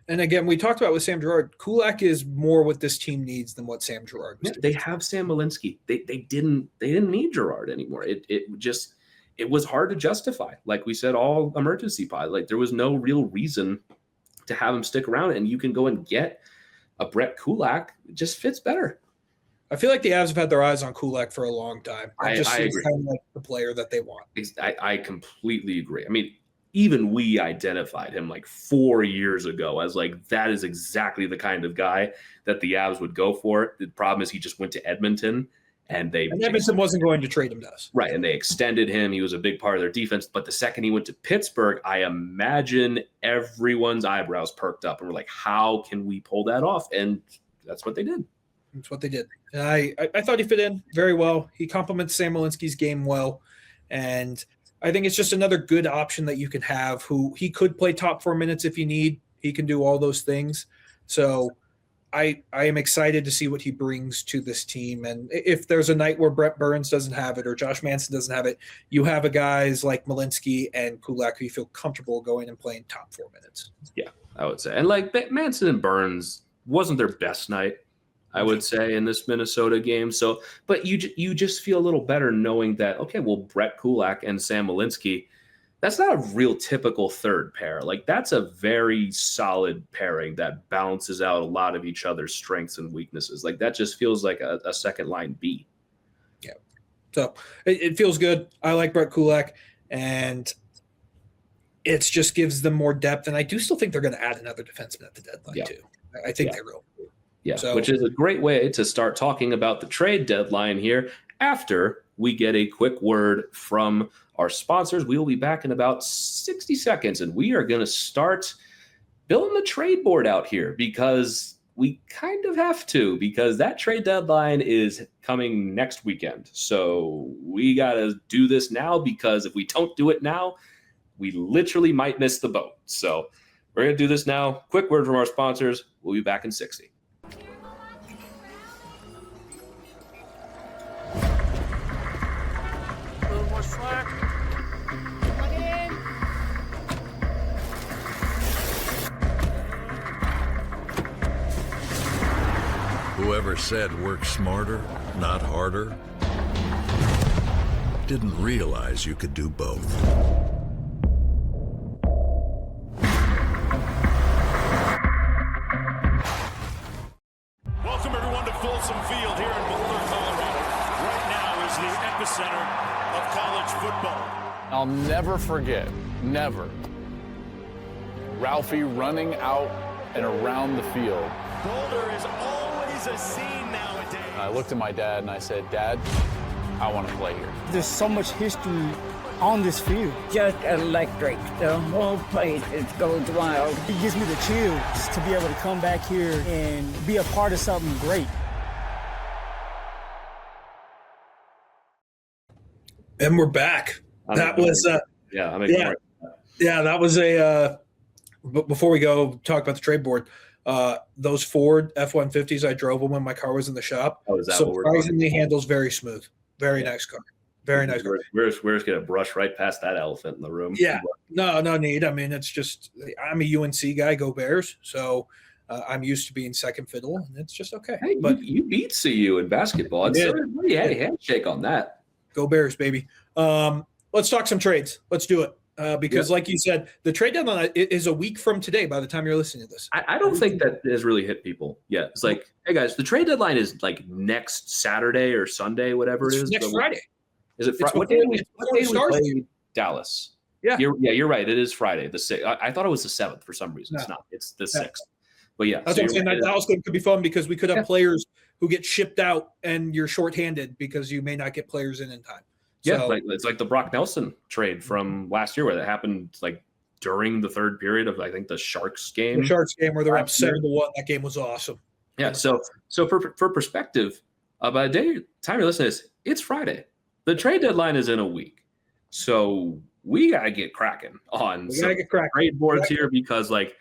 And again, we talked about with Sam Girard, Kulak is more what this team needs than what Sam Girard was. They have Sam Malinsky. They didn't need Girard anymore. It was hard to justify. Like we said, all emergency pod. Like, there was no real reason to have him stick around, and you can go and get a Brett Kulak. It just fits better. I feel like the Avs have had their eyes on Kulak for a long time. I agree. Kind of like the player that they want. I completely agree. I mean, even we identified him like 4 years ago as like, that is exactly the kind of guy that the Avs would go for. The problem is he just went to Edmonton, and Edmonton wasn't going to trade him to us. Right, and they extended him. He was a big part of their defense. But the second he went to Pittsburgh, I imagine everyone's eyebrows perked up and were like, how can we pull that off? And that's what they did. That's what they did. And I thought he fit in very well. He complements Sam Malinsky's game well. And I think it's just another good option that you can have, who he could play top 4 minutes if you need. He can do all those things. So I am excited to see what he brings to this team. And if there's a night where Brett Burns doesn't have it or Josh Manson doesn't have it, you have a guys like Malinsky and Kulak who you feel comfortable going and playing top 4 minutes. Yeah, I would say. And like Manson and Burns wasn't their best night, I would say, in this Minnesota game. So, but you just feel a little better knowing that, okay, well, Brett Kulak and Sam Malinsky, that's not a real typical third pair. Like, that's a very solid pairing that balances out a lot of each other's strengths and weaknesses. Like, that just feels like a second line B. Yeah. So it feels good. I like Brett Kulak, and it just gives them more depth. And I do still think they're going to add another defenseman at the deadline too. I think they will. Yeah, so, which is a great way to start talking about the trade deadline here after we get a quick word from our sponsors. We will be back in about 60 seconds, and we are going to start building the trade board out here because we kind of have to, because that trade deadline is coming next weekend. So we got to do this now, because if we don't do it now, we literally might miss the boat. So we're going to do this now. Quick word from our sponsors. We'll be back in 60. Whoever said work smarter, not harder, didn't realize you could do both. Welcome everyone to Folsom Field here in Boulder, Colorado. Right now is the epicenter of college football. I'll never forget, never, Ralphie running out and around the field. Boulder is always a scene nowadays. And I looked at my dad and I said, Dad, I want to play here. There's so much history on this field. Just electric. The whole place goes wild. It gives me the chills to be able to come back here and be a part of something great. And we're back. That was that was a but before we go talk about the trade board, those Ford F-150s, I drove them when my car was in the shop. Oh, is that what we're surprisingly handles very smooth. Very nice car. Very nice car. We're just going to brush right past that elephant in the room. Yeah. No need. I mean, it's just I'm a UNC guy, go Bears. So I'm used to being second fiddle, and it's just okay. Hey, but you beat CU in basketball. And so you had a handshake on that. Go Bears, baby. Let's talk some trades. Let's do it. Because like you said, the trade deadline is a week from today by the time you're listening to this. I don't think that has really hit people yet. It's like, hey, guys, the trade deadline is like next Saturday or Sunday, whatever it is. Next Friday. Is it Friday? What day do we play Dallas? Yeah. You're right. It is Friday. The 6th. I thought it was the 7th for some reason. No. It's not. It's the 6th. But yeah. That's what I'm saying. That also could be fun because we could have players who get shipped out and you're shorthanded because you may not get players in time. Yeah, so, it's like the Brock Nelson trade from last year where that happened like during the third period of I think the Sharks game. The Sharks game where they're up 7-1. That game was awesome. Yeah. So for perspective, by the time you're listening to this, it's Friday. The trade deadline is in a week. So we gotta get cracking on some trade boards here because like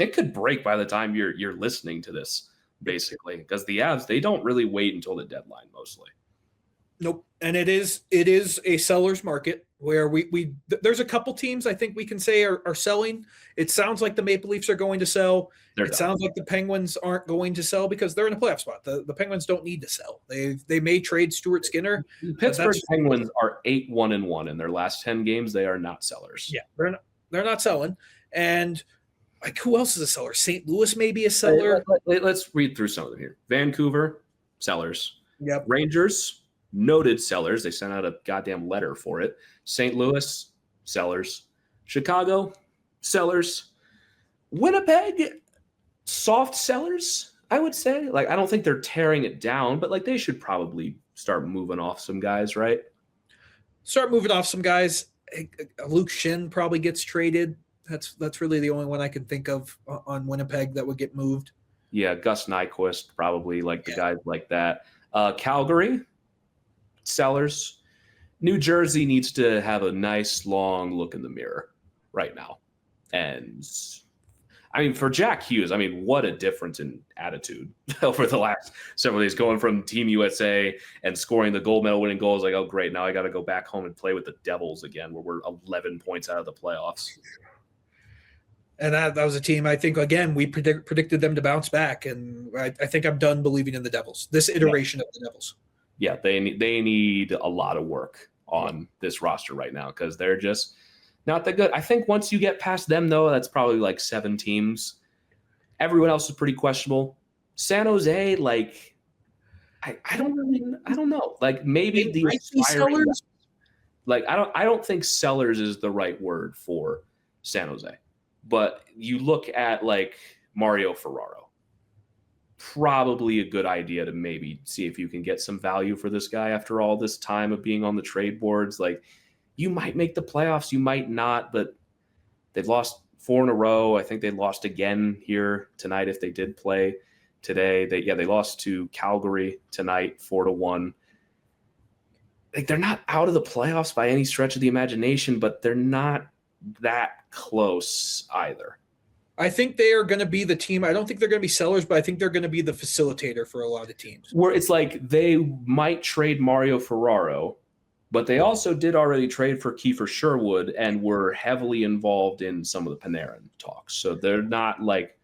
it could break by the time you're listening to this, basically, because the Avs, they don't really wait until the deadline mostly. Nope. And it is a seller's market where we there's a couple teams I think we can say are selling. It sounds like the Maple Leafs are going to sell. Sounds like the Penguins aren't going to sell because they're in a playoff spot. The Penguins don't need to sell. They may trade Stuart Skinner. Pittsburgh Penguins are 8-1-1 in their last 10 games. They are not sellers. Yeah, they're not selling. And like who else is a seller? St. Louis may be a seller. Let's read through some of them here. Vancouver, sellers. Yep. Rangers, noted sellers. They sent out a goddamn letter for it. St. Louis, sellers. Chicago, sellers. Winnipeg, soft sellers, I would say. Like, I don't think they're tearing it down, but like they should probably start moving off some guys, right? Start moving off some guys. Luke Shin probably gets traded. That's really the only one I can think of on Winnipeg that would get moved. Yeah, Gus Nyquist, probably like the guys like that. Calgary, sellers. New Jersey needs to have a nice long look in the mirror right now. And I mean, for Jack Hughes, I mean, what a difference in attitude over the last several days, going from Team USA and scoring the gold medal winning goals. Like, oh, great. Now I got to go back home and play with the Devils again, where we're 11 points out of the playoffs. And that was a team, I think, again, we predicted them to bounce back. And I think I'm done believing in the Devils, this iteration of the Devils. Yeah, they need a lot of work on this roster right now because they're just not that good. I think once you get past them, though, that's probably like 7 teams. Everyone else is pretty questionable. San Jose, like, I don't know. Like maybe the aspiring, like I don't think sellers is the right word for San Jose. But you look at like Mario Ferraro, probably a good idea to maybe see if you can get some value for this guy after all this time of being on the trade boards. Like you might make the playoffs, you might not, but they've lost 4 in a row. I think they lost again here tonight if they did play today. They lost to Calgary tonight 4-1. Like they're not out of the playoffs by any stretch of the imagination, but they're not that close either. I think they are going to be the team. I don't think they're going to be sellers, but I think they're going to be the facilitator for a lot of teams. Where it's like they might trade Mario Ferraro, but they also did already trade for Kiefer Sherwood and were heavily involved in some of the Panarin talks. So they're not like,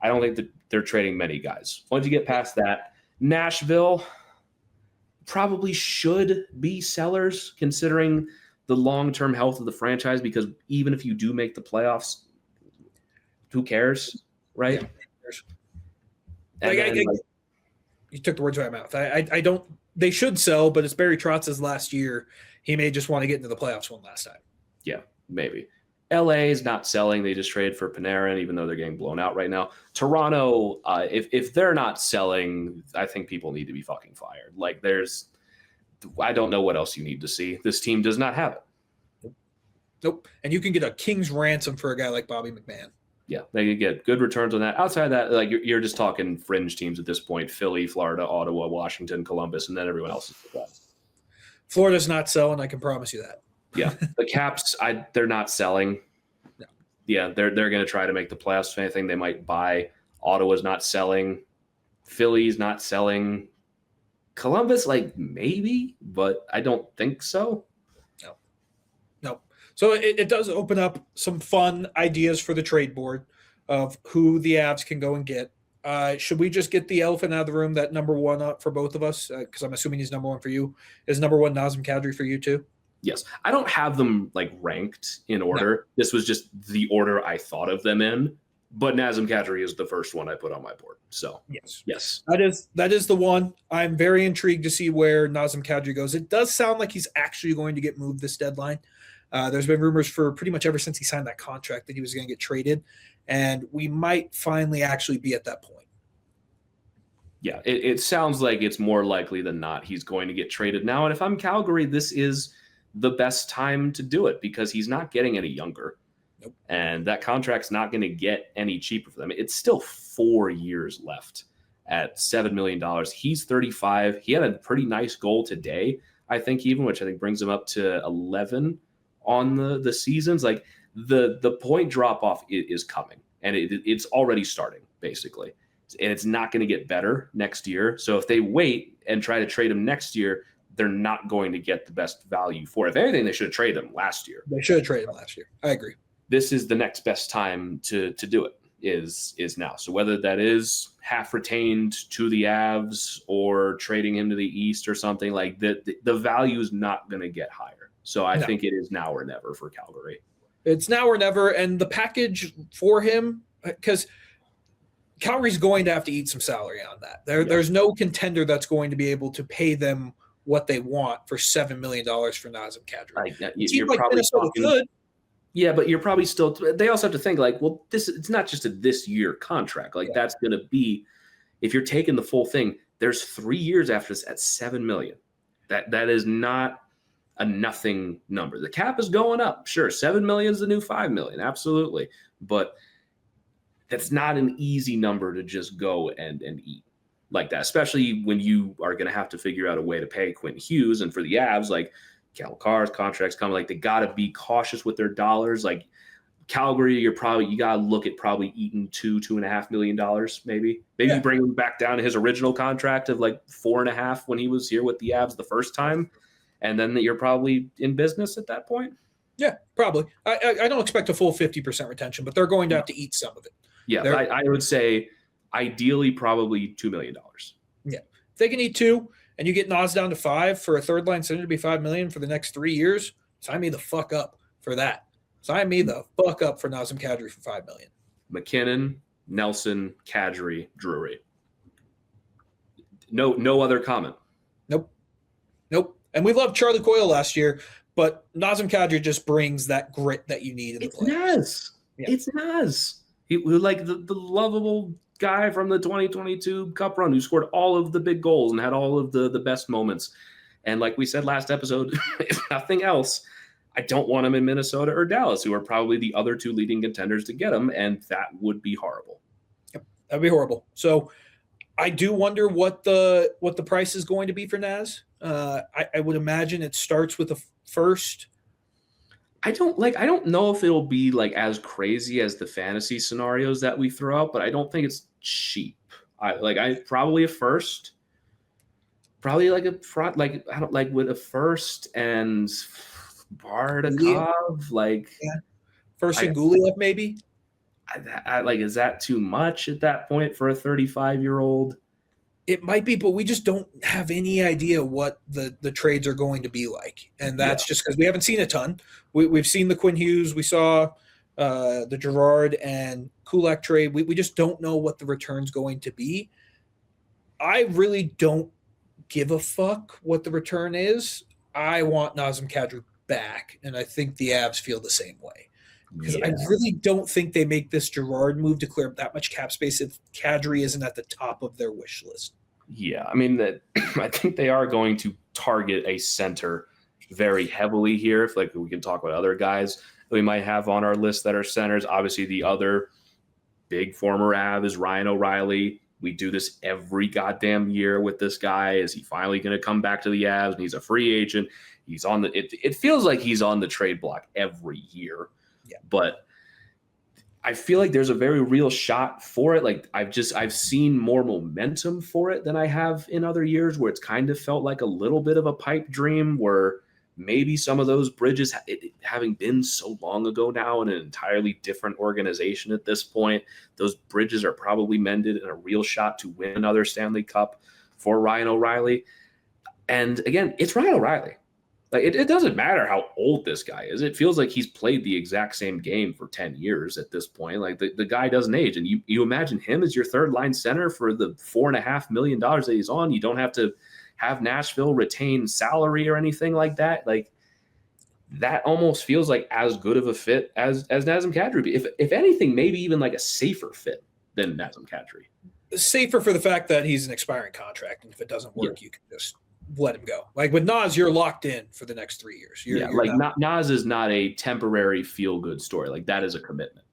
I don't think that they're trading many guys. Once you get past that, Nashville probably should be sellers considering the long-term health of the franchise, because even if you do make the playoffs, who cares, right? Yeah, you took the words out of my mouth. I don't. They should sell, but it's Barry Trotz's last year. He may just want to get into the playoffs one last time. Yeah, maybe. LA is not selling. They just traded for Panarin, even though they're getting blown out right now. Toronto, if they're not selling, I think people need to be fucking fired. Like I don't know what else you need to see. This team does not have it. Nope. And you can get a king's ransom for a guy like Bobby McMahon. Yeah, they could get good returns on that. Outside of that, like you're just talking fringe teams at this point: Philly, Florida, Ottawa, Washington, Columbus, and then everyone else is the best. Florida's not selling. I can promise you that. Yeah, the Caps, they're not selling. No. Yeah, they're going to try to make the playoffs. If anything, they might buy. Ottawa's not selling. Philly's not selling. Columbus, like maybe, but I don't think so. No. So it does open up some fun ideas for the trade board of who the Avs can go and get. Should we just get the elephant out of the room, that number one up for both of us? Because I'm assuming he's number one for you. Is number one Nazem Kadri for you too? Yes. I don't have them like ranked in order. No. This was just the order I thought of them in. But Nazem Kadri is the first one I put on my board. So yes. That is the one. I'm very intrigued to see where Nazem Kadri goes. It does sound like he's actually going to get moved this deadline. There's been rumors for pretty much ever since he signed that contract that he was going to get traded. And we might finally actually be at that point. Yeah, it sounds like it's more likely than not he's going to get traded now. And if I'm Calgary, this is the best time to do it because he's not getting any younger. Nope. And that contract's not going to get any cheaper for them. It's still 4 years left at $7 million. He's 35. He had a pretty nice goal today, I think, which I think brings him up to 11 on the seasons. Like the point drop off is coming, and it's already starting basically. And it's not going to get better next year. So if they wait and try to trade him next year, they're not going to get the best value for it. If anything, they should have traded him last year. They should have traded him last year. I agree. This is the next best time to do it is now. So whether that is half retained to the Avs or trading him to the East or something, like the value is not going to get higher. So I think it is now or never for Calgary. It's now or never. And the package for him, because Calgary's going to have to eat some salary on that. There's no contender that's going to be able to pay them what they want for $7 million for Nazem Kadri. You're probably talking, good. Yeah, but you're probably still. They also have to think like, well, it's not just a this year contract. Like that's going to be, if you're taking the full thing, there's 3 years after this at $7 million. That is not a nothing number. The cap is going up. Sure, $7 million is the new $5 million, absolutely, but that's not an easy number to just go and eat like that, especially when you are going to have to figure out a way to pay Quentin Hughes. And for the Avs, like Cal Carr's contracts coming, like they got to be cautious with their dollars. Like Calgary, you got to look at probably eating $2.5 million, maybe bring him back down to his original contract of like 4.5 when he was here with the Avs the first time. And then you're probably in business at that point. Yeah, probably. I don't expect a full 50% retention, but they're going to have to eat some of it. Yeah, I would say ideally probably $2 million. Yeah. If they can eat 2 and you get Nas down to 5 for a third line center to be $5 million for the next 3 years, sign me the fuck up for that. Sign me the fuck up for Nazem Kadri for $5 million. McKinnon, Nelson, Kadri, Drury. No other comment. Nope. And we loved Charlie Coyle last year, but Nazem Kadri just brings that grit that you need in the playoffs. It's Naz. He like the lovable guy from the 2022 Cup run who scored all of the big goals and had all of the best moments. And like we said last episode, if nothing else, I don't want him in Minnesota or Dallas, who are probably the other 2 leading contenders to get him, and that would be horrible. Yep, that'd be horrible. So I do wonder what the price is going to be for Naz. I would imagine it starts with a first. I don't know if it'll be like as crazy as the fantasy scenarios that we throw out, but I don't think it's cheap. I probably a first, probably like a front, like I don't like with a first and Bardakov, first and Guliev maybe. Is that too much at that point for a 35-year-old? It might be, but we just don't have any idea what the trades are going to be like. And that's just because we haven't seen a ton. We've seen the Quinn Hughes. We saw the Gerard and Kulak trade. We just don't know what the return's going to be. I really don't give a fuck what the return is. I want Nazem Kadri back, and I think the Avs feel the same way. Because I really don't think they make this Gerard move to clear up that much cap space if Kadri isn't at the top of their wish list. Yeah, I mean that I think they are going to target a center very heavily here. If like we can talk about other guys that we might have on our list that are centers. Obviously, the other big former Av is Ryan O'Reilly. We do this every goddamn year with this guy. Is he finally going to come back to the Avs? And he's a free agent. He's on the. It feels like he's on the trade block every year. Yeah, but I feel like there's a very real shot for it. Like I've seen more momentum for it than I have in other years, where it's kind of felt like a little bit of a pipe dream, where maybe some of those bridges, having been so long ago now in an entirely different organization at this point, those bridges are probably mended in a real shot to win another Stanley Cup for Ryan O'Reilly. And again, it's Ryan O'Reilly. Like it doesn't matter how old this guy is. It feels like he's played the exact same game for 10 years at this point. Like the guy doesn't age. And you imagine him as your third line center for the $4.5 million that he's on. You don't have to have Nashville retain salary or anything like that. Like that almost feels like as good of a fit as Nazem Kadri. If anything, maybe even like a safer fit than Nazem Kadri. Safer for the fact that he's an expiring contract, and if it doesn't work, you can just let him go. Like with Nas, you're locked in for the next 3 years. Nas is not a temporary feel-good story. Like that is a commitment.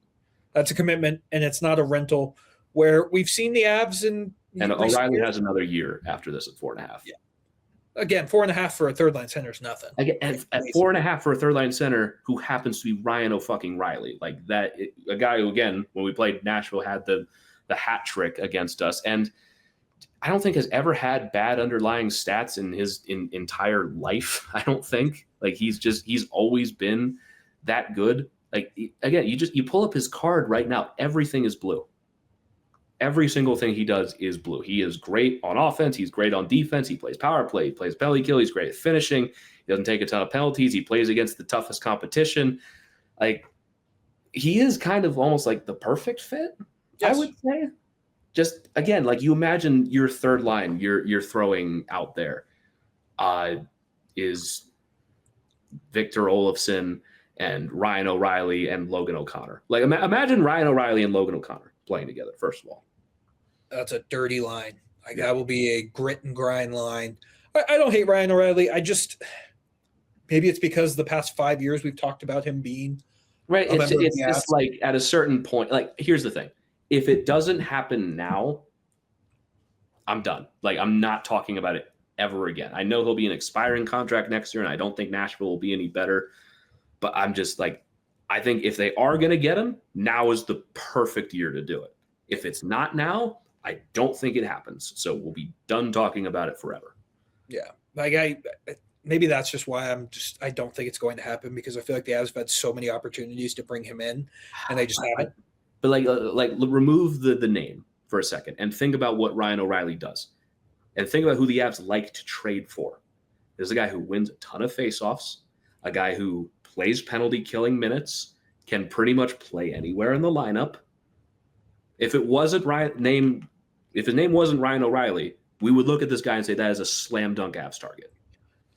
That's a commitment, and it's not a rental. Where we've seen the Avs and O'Reilly has another year after this at 4.5. Yeah. Again, 4.5 for a third line center is nothing. Again, at 4.5 for a third line center who happens to be Ryan O'Reilly, like that, a guy who, again, when we played Nashville, had the hat trick against us, and I don't think has ever had bad underlying stats in his entire life. I don't think he's always been that good. Like again, you pull up his card right now, everything is blue. Every single thing he does is blue. He is great on offense. He's great on defense. He plays power play. He plays belly kill. He's great at finishing. He doesn't take a ton of penalties. He plays against the toughest competition. Like he is kind of almost like the perfect fit, yes. I would say. Just again, like you imagine your third line you're throwing out there is Victor Olofsson and Ryan O'Reilly and Logan O'Connor. Like imagine Ryan O'Reilly and Logan O'Connor playing together, first of all. That's a dirty line. Like that will be a grit and grind line. I don't hate Ryan O'Reilly. Maybe it's because the past 5 years we've talked about him being right. It's just like at a certain point, like here's the thing. If it doesn't happen now, I'm done. Like I'm not talking about it ever again. I know he'll be an expiring contract next year, and I don't think Nashville will be any better. But I'm just like, I think if they are going to get him, now is the perfect year to do it. If it's not now, I don't think it happens. So we'll be done talking about it forever. Yeah. Like maybe that's just why I don't think it's going to happen, because I feel like the Avs have had so many opportunities to bring him in and they just haven't. But like remove the name for a second and think about what Ryan O'Reilly does. And think about who the Avs like to trade for. There's a guy who wins a ton of faceoffs, a guy who plays penalty killing minutes, can pretty much play anywhere in the lineup. If his name wasn't Ryan O'Reilly, we would look at this guy and say that is a slam dunk Avs target.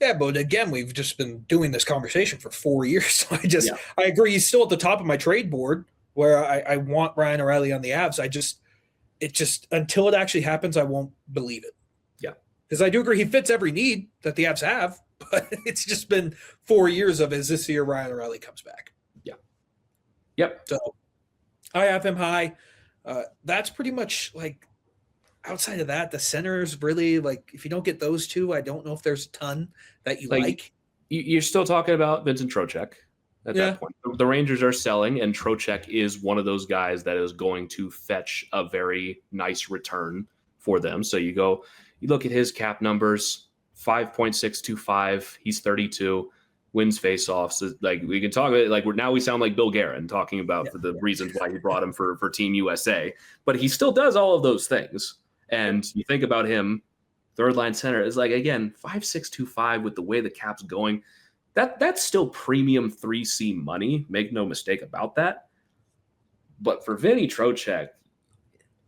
Yeah, but again, we've just been doing this conversation for 4 years. So I agree. He's still at the top of my trade board where I want Ryan O'Reilly on the Avs. It just until it actually happens, I won't believe it. Yeah. Because I do agree he fits every need that the Avs have, but it's just been 4 years of is this year Ryan O'Reilly comes back. Yeah. Yep. So I have him high. That's pretty much like outside of that, the centers really like if you don't get those two, I don't know if there's a ton that you like. You're still talking about Vincent Trocheck at that point. The Rangers are selling, and Trocheck is one of those guys that is going to fetch a very nice return for them. So you look at his cap numbers, 5.625. He's 32, wins faceoffs. Like we can talk about it, like now we sound like Bill Guerin talking about the reasons why he brought him for Team USA, but he still does all of those things. And you think about him, third line center is like, again, 5.625 with the way the cap's going. That's still premium 3C money. Make no mistake about that. But for Vinny Trocheck,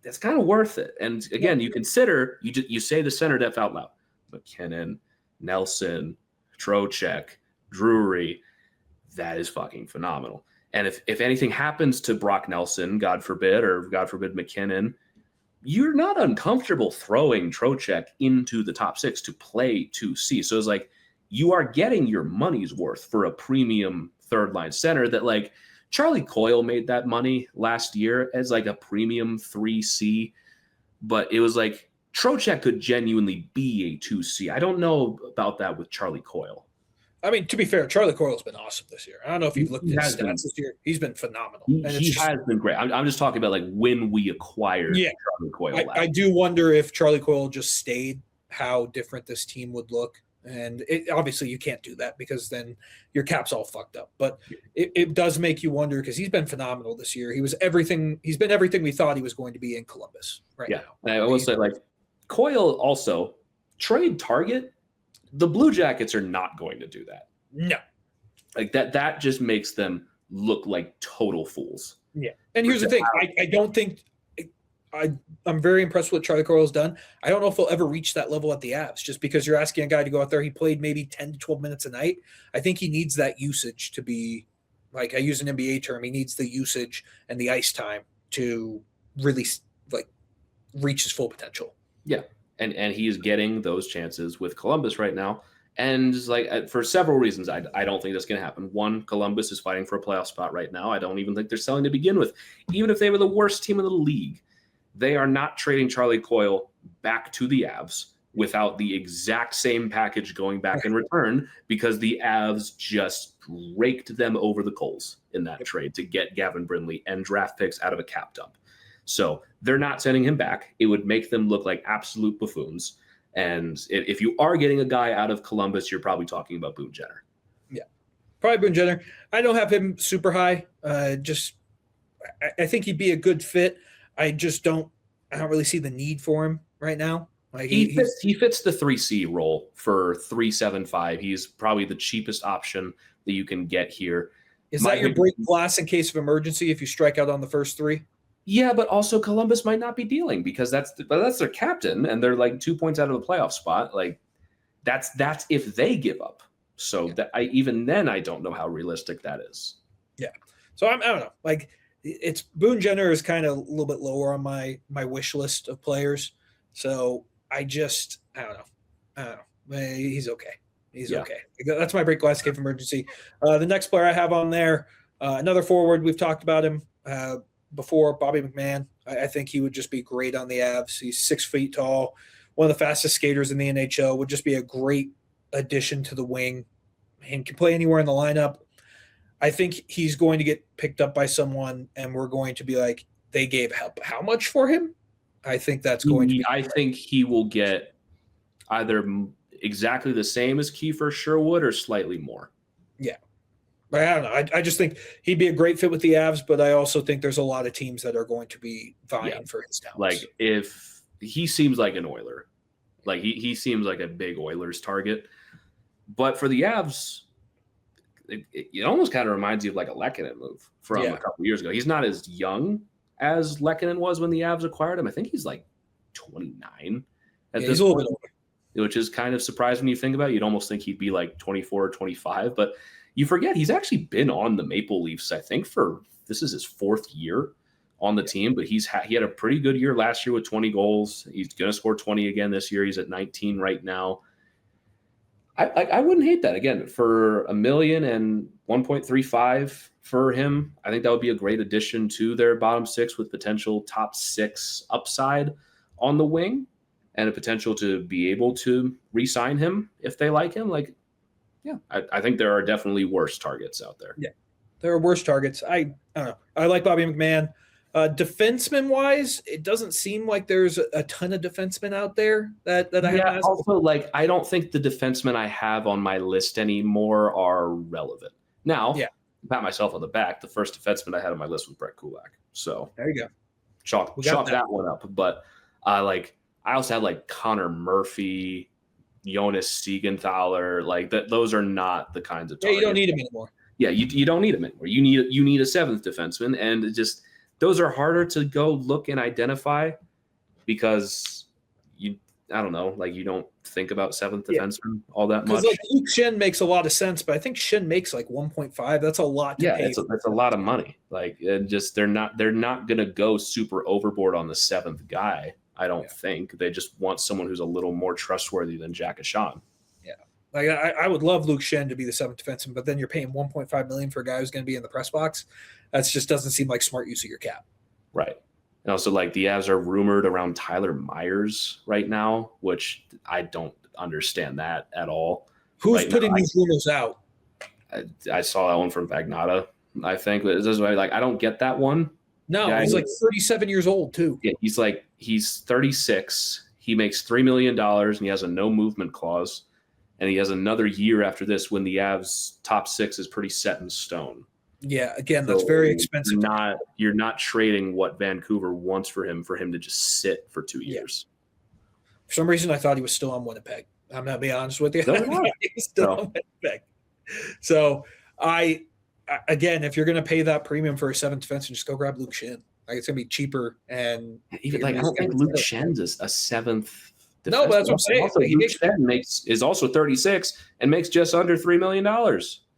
that's kind of worth it. And again, you consider, you say the center depth out loud. McKinnon, Nelson, Trocheck, Drury, that is fucking phenomenal. And if anything happens to Brock Nelson, God forbid, or God forbid McKinnon, you're not uncomfortable throwing Trocheck into the top 6 to play 2C. So it's like you are getting your money's worth for a premium third line center that like Charlie Coyle made that money last year as like a premium 3C, but it was like Trocheck could genuinely be a 2C. I don't know about that with Charlie Coyle. I mean, to be fair, Charlie Coyle's been awesome this year. I don't know if you've looked at his been. stats this year. He's been phenomenal. He has been great. I'm just talking about like when we acquired Charlie Coyle. I do wonder if Charlie Coyle just stayed, how different this team would look. And obviously you can't do that because then your cap's all fucked up. But it does make you wonder because he's been phenomenal this year. He's been everything we thought he was going to be in Columbus now. And I will say like Coyle also trade target. The Blue Jackets are not going to do that. No. Like that just makes them look like total fools. Yeah. And here's the thing. I don't think I'm very impressed with what Charlie Coyle's done. I don't know if he'll ever reach that level at the Avs just because you're asking a guy to go out there. He played maybe 10 to 12 minutes a night. I think he needs that usage to be like, I use an NBA term. He needs the usage and the ice time to really like reach his full potential. Yeah. And he is getting those chances with Columbus right now. And like for several reasons, I don't think that's going to happen. One, Columbus is fighting for a playoff spot right now. I don't even think they're selling to begin with. Even if they were the worst team in the league, they are not trading Charlie Coyle back to the Avs without the exact same package going back in return because the Avs just raked them over the coals in that trade to get Gavin Brindley and draft picks out of a cap dump. So they're not sending him back. It would make them look like absolute buffoons. And if you are getting a guy out of Columbus, you're probably talking about Boone Jenner. Yeah, probably Boone Jenner. I don't have him super high. I think he'd be a good fit. I don't really see the need for him right now. Like he fits the 3C role for $375. He's probably the cheapest option that you can get here. Is that your break glass in case of emergency if you strike out on the first 3? Yeah, but also Columbus might not be dealing because that's their captain and they're like 2 points out of the playoff spot. Like that's if they give up. So that even then I don't know how realistic that is. Yeah. So I don't know. Like it's Boone Jenner is kind of a little bit lower on my wish list of players. So I don't know. He's okay. He's okay. That's my break glass cave emergency. The next player I have on there, another forward. We've talked about him before, Bobby McMahon. I think he would just be great on the Avs. He's 6 feet tall, one of the fastest skaters in the NHL, would just be a great addition to the wing and can play anywhere in the lineup. I think he's going to get picked up by someone and we're going to be like, they gave how much for him? I think that's going to be. I think he will get either exactly the same as Kiefer Sherwood or slightly more. Yeah. I don't know. I just think he'd be a great fit with the Avs, but I also think there's a lot of teams that are going to be vying for his talents. Like if he seems like an Oiler, like he seems like a big Oilers target, but for the Avs, it almost kind of reminds you of like a Lehkonen move from a couple of years ago. He's not as young as Lehkonen was when the Avs acquired him. I think he's like 29 at this he's a little point, bit older. which is kind of surprising when you think about it. You'd almost think he'd be like 24 or 25, but you forget he's actually been on the Maple Leafs, I think, this is his 4th year on the team, but he had a pretty good year last year with 20 goals. He's going to score 20 again this year. He's at 19 right now. I wouldn't hate that. Again, for $1 million and 1.35 for him, I think that would be a great addition to their bottom 6 with potential top 6 upside on the wing and a potential to be able to re-sign him if they like him. Like, yeah, I think there are definitely worse targets out there. Yeah, there are worse targets. I don't know. I like Bobby McMahon. Defenseman-wise, it doesn't seem like there's a ton of defensemen out there that I have. Also, like, I don't think the defensemen I have on my list anymore are relevant. Now, pat myself on the back, the first defenseman I had on my list was Brett Kulak. So there you go. Chalk that one up. But I also had like Connor Murphy, Jonas Siegenthaler, like that. Those are not the kinds of targets. You don't need him anymore. Yeah, you don't need him anymore. You need a 7th defenseman, and it just those are harder to go look and identify because I don't know, like you don't think about seventh defenseman all that much. Because like Luke Shin makes a lot of sense, but I think Shin makes like 1.5. That's a lot to pay. That's a lot of money. Like, and just they're not gonna go super overboard on the seventh guy. I don't think they just want someone who's a little more trustworthy than Jack Ashan. Yeah, like I would love Luke Shin to be the seventh defenseman, but then you're paying 1.5 million for a guy who's going to be in the press box. That just doesn't seem like smart use of your cap. Right. And also, like, the Avs are rumored around Tyler Myers right now, which I don't understand that at all. Who's putting these rumors out? I saw that one from Vagnata, I think. But this is why, like, I don't get that one. No, he's like 37 years old, too. Yeah, he's 36. He makes $3 million, and he has a no movement clause. And he has another year after this when the Avs' top six is pretty set in stone. Yeah, again, that's very expensive. You're not trading what Vancouver wants for him to just sit for 2 years. For some reason, I thought he was still on Winnipeg. I'm going to be honest with you. He's still on Winnipeg. So again, if you're going to pay that premium for a seventh defenseman, just go grab Luke Shin. Like, it's going to be cheaper. And even like I don't think Luke Shin's is a seventh. No, but that's what I'm saying. Also, Luke Shin is also 36 and makes just under $3 million.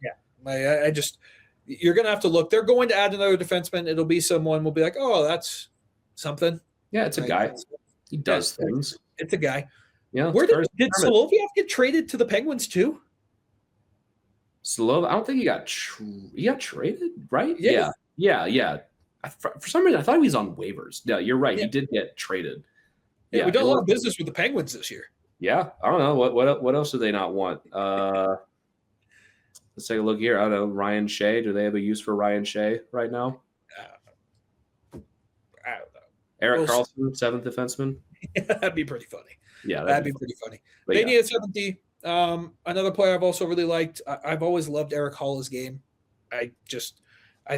Yeah, I just. You're going to have to look. They're going to add another defenseman. It'll be someone will be like, oh, that's something. Yeah, it's a guy. He does things. It's a guy. Yeah. Where did Soloviev get traded to the Penguins too? Soloviev, I don't think he got traded, right? Yeah. For some reason, I thought he was on waivers. Yeah, you're right. Yeah. He did get traded. Yeah, we've done a lot of business with the Penguins this year. Yeah, I don't know what else do they not want. Let's take a look here. I don't know. Ryan Shea. Do they have a use for Ryan Shea right now? I don't know. Eric Carlson, seventh defenseman. That'd be pretty funny. Yeah, that'd be pretty funny. They need a 70. Another player I've also really liked. I've always loved Eric Halla's game. I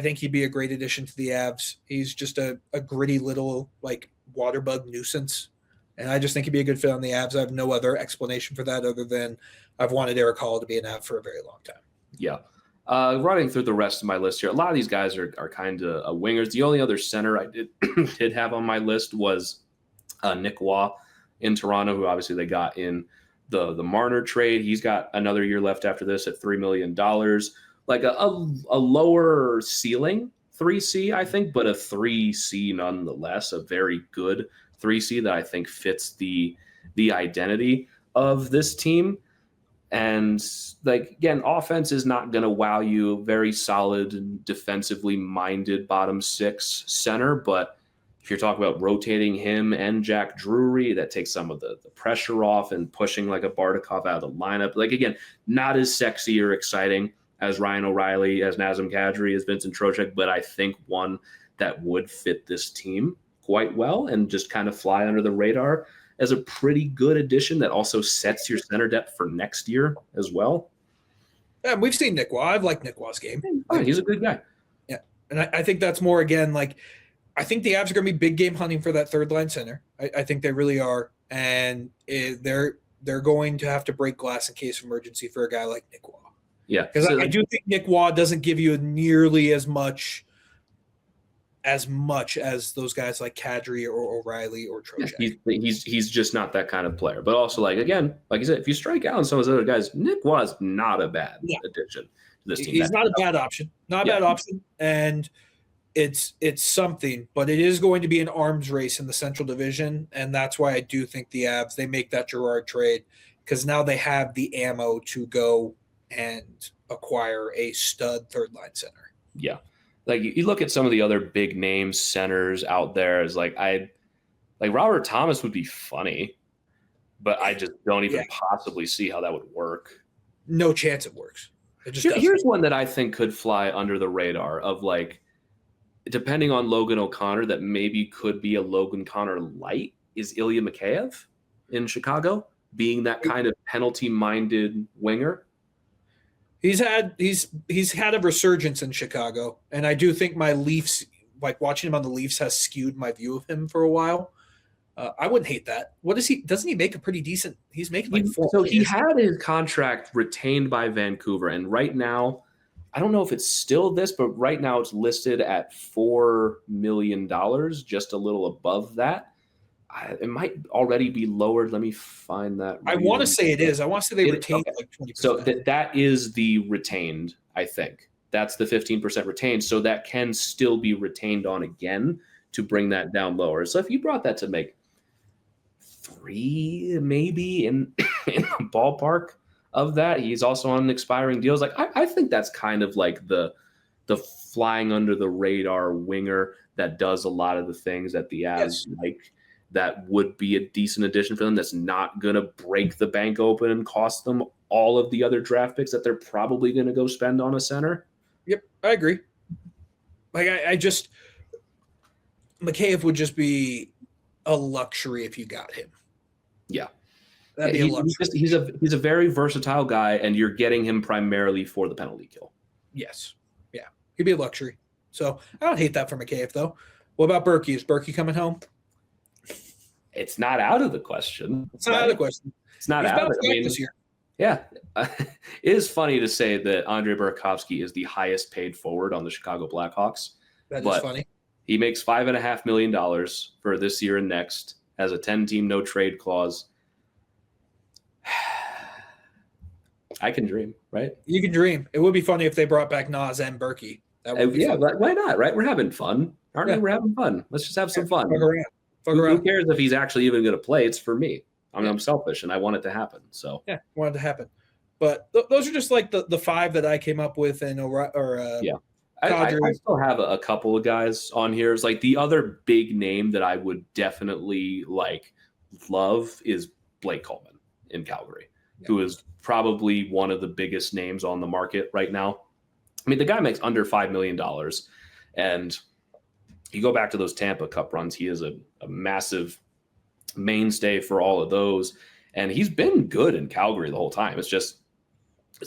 think he'd be a great addition to the Avs. He's just a gritty little like water bug nuisance. And I just think he'd be a good fit on the Avs. I have no other explanation for that other than I've wanted Eric Hall to be an Av for a very long time. Yeah. Running through the rest of my list here, a lot of these guys are kind of wingers. The only other center I did have on my list was Nick Waugh in Toronto, who obviously they got in the Marner trade. He's got another year left after this at $3 million. Like a lower ceiling 3C, I think, but a 3C nonetheless, a very good 3C that I think fits the identity of this team. And like, again, offense is not going to wow you. Very solid, defensively minded bottom six center. But if you're talking about rotating him and Jack Drury, that takes some of the pressure off and pushing like a Bardakov out of the lineup. Like, again, not as sexy or exciting as Ryan O'Reilly, as Nazem Kadri, as Vincent Trocheck, but I think one that would fit this team quite well and just kind of fly under the radar as a pretty good addition that also sets your center depth for next year as well. Yeah, we've seen Nick Waugh. I've liked Nick Waugh's game. Oh, he's a good guy. Yeah, and I think that's more, again, like I think the Avs are going to be big game hunting for that third line center. I think they really are. And they're going to have to break glass in case of emergency for a guy like Nick Waugh. Yeah. Because I do think Nick Waugh doesn't give you nearly as much as those guys like Kadri or O'Reilly or Trocheck. He's just not that kind of player. But also, like, again, like you said, if you strike out on some of those other guys, Nick was not a bad addition to this team. He's not a bad option. Not a bad option. And it's something, but it is going to be an arms race in the Central Division. And that's why I do think the Avs, they make that Girard trade because now they have the ammo to go and acquire a stud third line center. Yeah. Like you look at some of the other big name centers out there as like Robert Thomas would be funny, but I just don't even possibly see how that would work. No chance it works. It just Here's one that I think could fly under the radar of like, depending on Logan O'Connor, that maybe could be a Logan Connor light is Ilya Mikheyev in Chicago, being that kind of penalty-minded winger. He's had a resurgence in Chicago, and I do think my Leafs, like watching him on the Leafs, has skewed my view of him for a while. I wouldn't hate that. What is he? Doesn't he make a pretty decent? He's making like $4 million. So he had his contract retained by Vancouver, and right now, I don't know if it's still this, but right now it's listed at $4 million, just a little above that. It might already be lowered. Let me find that. I want to say it is. I want to say they retained like 20%. So that is the retained, I think. That's the 15% retained. So that can still be retained on again to bring that down lower. So if you brought that to make 3 maybe in the ballpark of that, he's also on expiring deals. Like I think that's kind of like the flying under the radar winger that does a lot of the things that the Avs like. That would be a decent addition for them. That's not going to break the bank open and cost them all of the other draft picks that they're probably going to go spend on a center. Yep, I agree. Like I just Mikheyev would just be a luxury if you got him. Yeah, that'd be a luxury. He's a very versatile guy, and you're getting him primarily for the penalty kill. Yes, yeah, he'd be a luxury. So I don't hate that for Mikheyev though. What about Berkey? Is Berkey coming home? It's not out of the question. It's not out of the question. It's not out of it. This year. Yeah. It is funny to say that Andrei Burakovsky is the highest paid forward on the Chicago Blackhawks. That is funny. He makes $5.5 million for this year and next, has a 10-team no trade clause. I can dream, right? You can dream. It would be funny if they brought back Nas and Berkey. That would be fun. Why not, right? We're having fun. Aren't we? We're having fun. Let's just have some fun. Who cares if he's actually even going to play? It's for me. I'm selfish, and I want it to happen. So yeah, want it to happen. But those are just like the 5 that I came up with, and I still have a couple of guys on here. It's like the other big name that I would definitely love is Blake Coleman in Calgary, who is probably one of the biggest names on the market right now. I mean, the guy makes under $5 million, and you go back to those Tampa Cup runs, he is a massive mainstay for all of those. And he's been good in Calgary the whole time. It's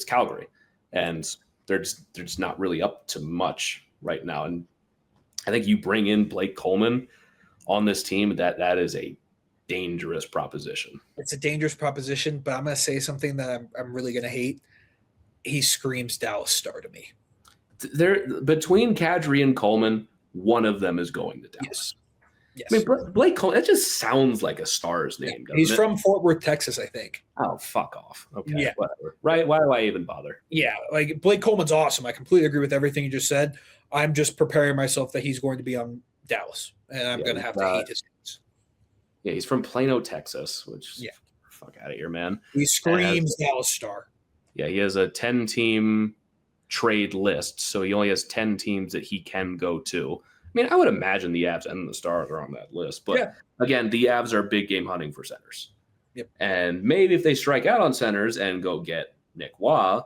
Calgary. And they're just not really up to much right now. And I think you bring in Blake Coleman on this team, that is a dangerous proposition. It's a dangerous proposition, but I'm going to say something that I'm really going to hate. He screams Dallas Star to me. Between Kadri and Coleman, one of them is going to Dallas. Yes. I mean, Blake Coleman, that just sounds like a Star's name. He's from Fort Worth, Texas, I think. Oh, fuck off. Okay, yeah. Whatever. Right? Why do I even bother? Yeah, like Blake Coleman's awesome. I completely agree with everything you just said. I'm just preparing myself that he's going to be on Dallas, and I'm going to have to hate his teams. Yeah, he's from Plano, Texas, which fuck out of here, man. He screams Dallas Star. Yeah, he has a 10-team trade list, so he only has 10 teams that he can go to. I mean, I would imagine the Avs and the Stars are on that list. But again, the Avs are big game hunting for centers. Yep. And maybe if they strike out on centers and go get Nick Waugh,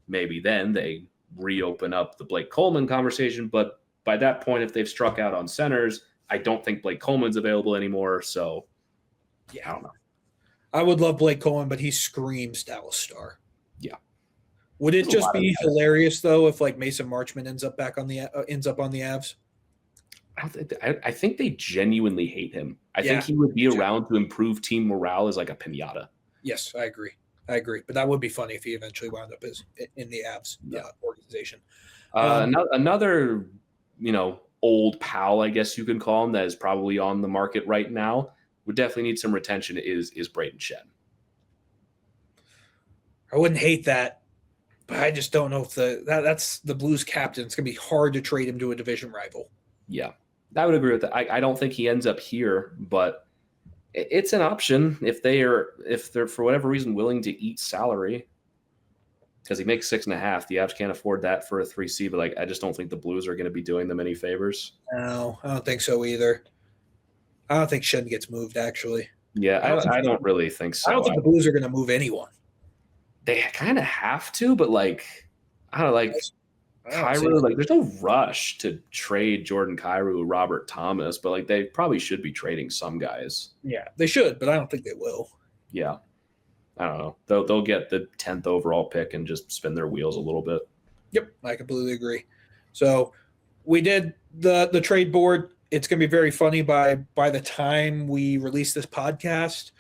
maybe then they reopen up the Blake Coleman conversation. But by that point, if they've struck out on centers, I don't think Blake Coleman's available anymore. So, I don't know. I would love Blake Coleman, but he screams Dallas Star. Yeah. Would it just be hilarious though if Mason Marchment ends up on the Avs? I think they genuinely hate him. I think he would be around to improve team morale as like a pinata. Yes, I agree. But that would be funny if he eventually wound up in the Avs organization. Another, old pal, I guess you could call him, that is probably on the market right now, would definitely need some retention is Braden Shen. I wouldn't hate that, but I just don't know if that's the Blues captain. It's going to be hard to trade him to a division rival. Yeah, I would agree with that. I don't think he ends up here, but it's an option if they're for whatever reason willing to eat salary, because he makes 6.5. The Avs can't afford that for a 3C, but I just don't think the Blues are going to be doing them any favors. No, I don't think so either. I don't think Shen gets moved, actually. Yeah, I don't really think so. I don't think the Blues are going to move anyone. They kind of have to, but I don't know, Kyrou, there's no rush to trade Jordan Kyrou, Robert Thomas, but they probably should be trading some guys. Yeah, they should, but I don't think they will. Yeah. I don't know. They'll get the 10th overall pick and just spin their wheels a little bit. Yep, I completely agree. So we did the trade board. It's going to be very funny by the time we release this podcast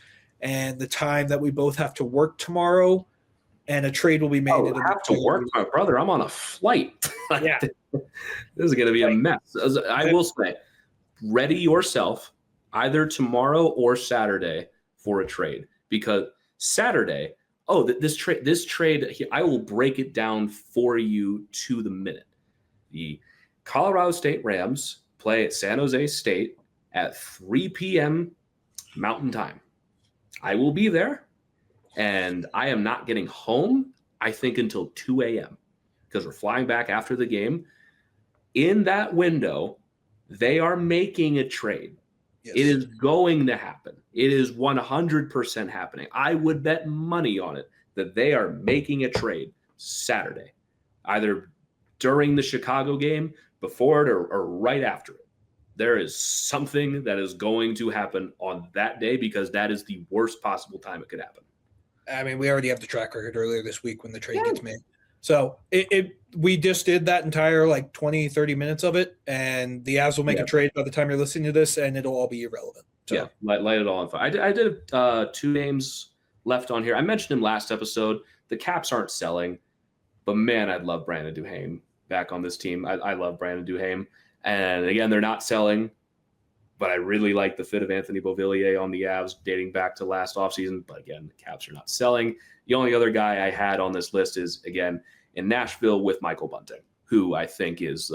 and the time that we both have to work tomorrow, and a trade will be made. I have to work, my brother. I'm on a flight. Yeah. This is going to be a mess. I will say, ready yourself either tomorrow or Saturday for a trade, because Saturday, this trade, I will break it down for you to the minute. The Colorado State Rams play at San Jose State at 3 p.m. Mountain Time. I will be there, and I am not getting home, I think, until 2 a.m. because we're flying back after the game. In that window, they are making a trade. Yes. It is going to happen. It is 100% happening. I would bet money on it that they are making a trade Saturday, either during the Chicago game, before it, or right after it. There is something that is going to happen on that day, because that is the worst possible time it could happen. I mean, we already have the track record earlier this week when the trade gets made. So we just did that entire 20, 30 minutes of it, and the Avs will make a trade by the time you're listening to this, and it'll all be irrelevant. So. Yeah, light it all on fire. I did 2 names left on here. I mentioned him last episode. The Caps aren't selling, but man, I'd love Brandon Duhaime back on this team. I love Brandon Duhaime. And again, they're not selling, but I really like the fit of Anthony Beauvillier on the Avs dating back to last offseason. But again, the Caps are not selling. The only other guy I had on this list is, again, in Nashville with Michael Bunting, who I think is,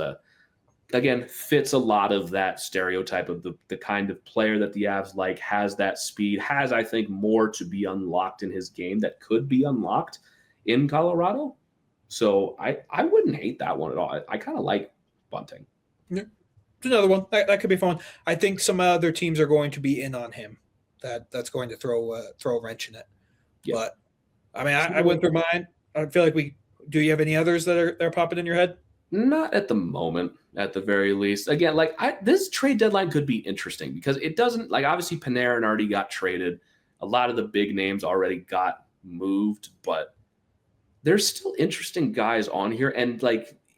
again, fits a lot of that stereotype of the kind of player that the Avs like, has that speed, has, I think, more to be unlocked in his game that could be unlocked in Colorado. So I wouldn't hate that one at all. I kind of like Bunting. Yeah. It's another one. That could be fun. I think some other teams are going to be in on him. That's going to throw a wrench in it. Yeah. But, I mean, I went through mine. I feel like do you have any others that are popping in your head? Not at the moment, at the very least. Again, this trade deadline could be interesting because it doesn't, obviously Panarin already got traded. A lot of the big names already got moved, but there's still interesting guys on here. And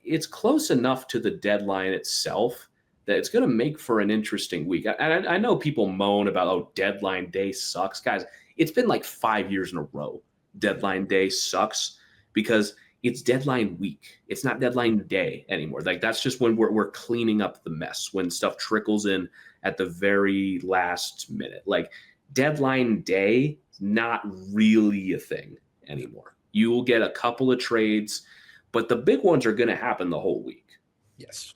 it's close enough to the deadline itself that it's going to make for an interesting week. And I know people moan about, deadline day sucks. Guys, it's been 5 years in a row. Deadline day sucks because it's deadline week. It's not deadline day anymore. That's just when we're cleaning up the mess, when stuff trickles in at the very last minute. Deadline day, not really a thing anymore. You will get a couple of trades, but the big ones are going to happen the whole week. Yes.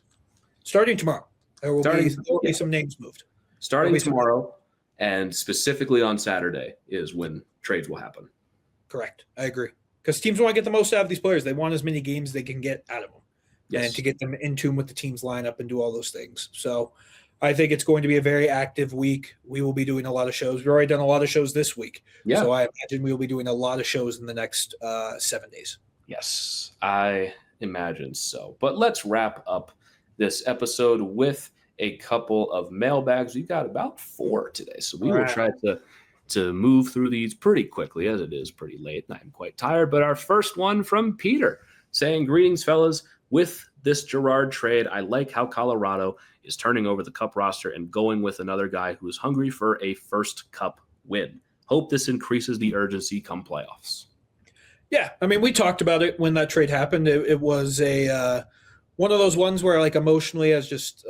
Starting tomorrow. There will be some names moved. Starting tomorrow, and specifically on Saturday is when trades will happen. Correct. I agree. Because teams want to get the most out of these players. They want as many games they can get out of them. Yes. And to get them in tune with the team's lineup and do all those things. So I think it's going to be a very active week. We will be doing a lot of shows. We've already done a lot of shows this week. Yeah. So I imagine we will be doing a lot of shows in the next 7 days. Yes, I imagine so. But let's wrap up this episode with a couple of mailbags. We've got about 4 today. So we will try to move through these pretty quickly, as it is pretty late and I'm quite tired. But our first one from Peter saying, "Greetings, fellas. With this Girard trade, I like how Colorado is turning over the Cup roster and going with another guy who is hungry for a first Cup win. Hope this increases the urgency come playoffs." Yeah, I mean, we talked about it when that trade happened. It was a one of those ones where, emotionally, as just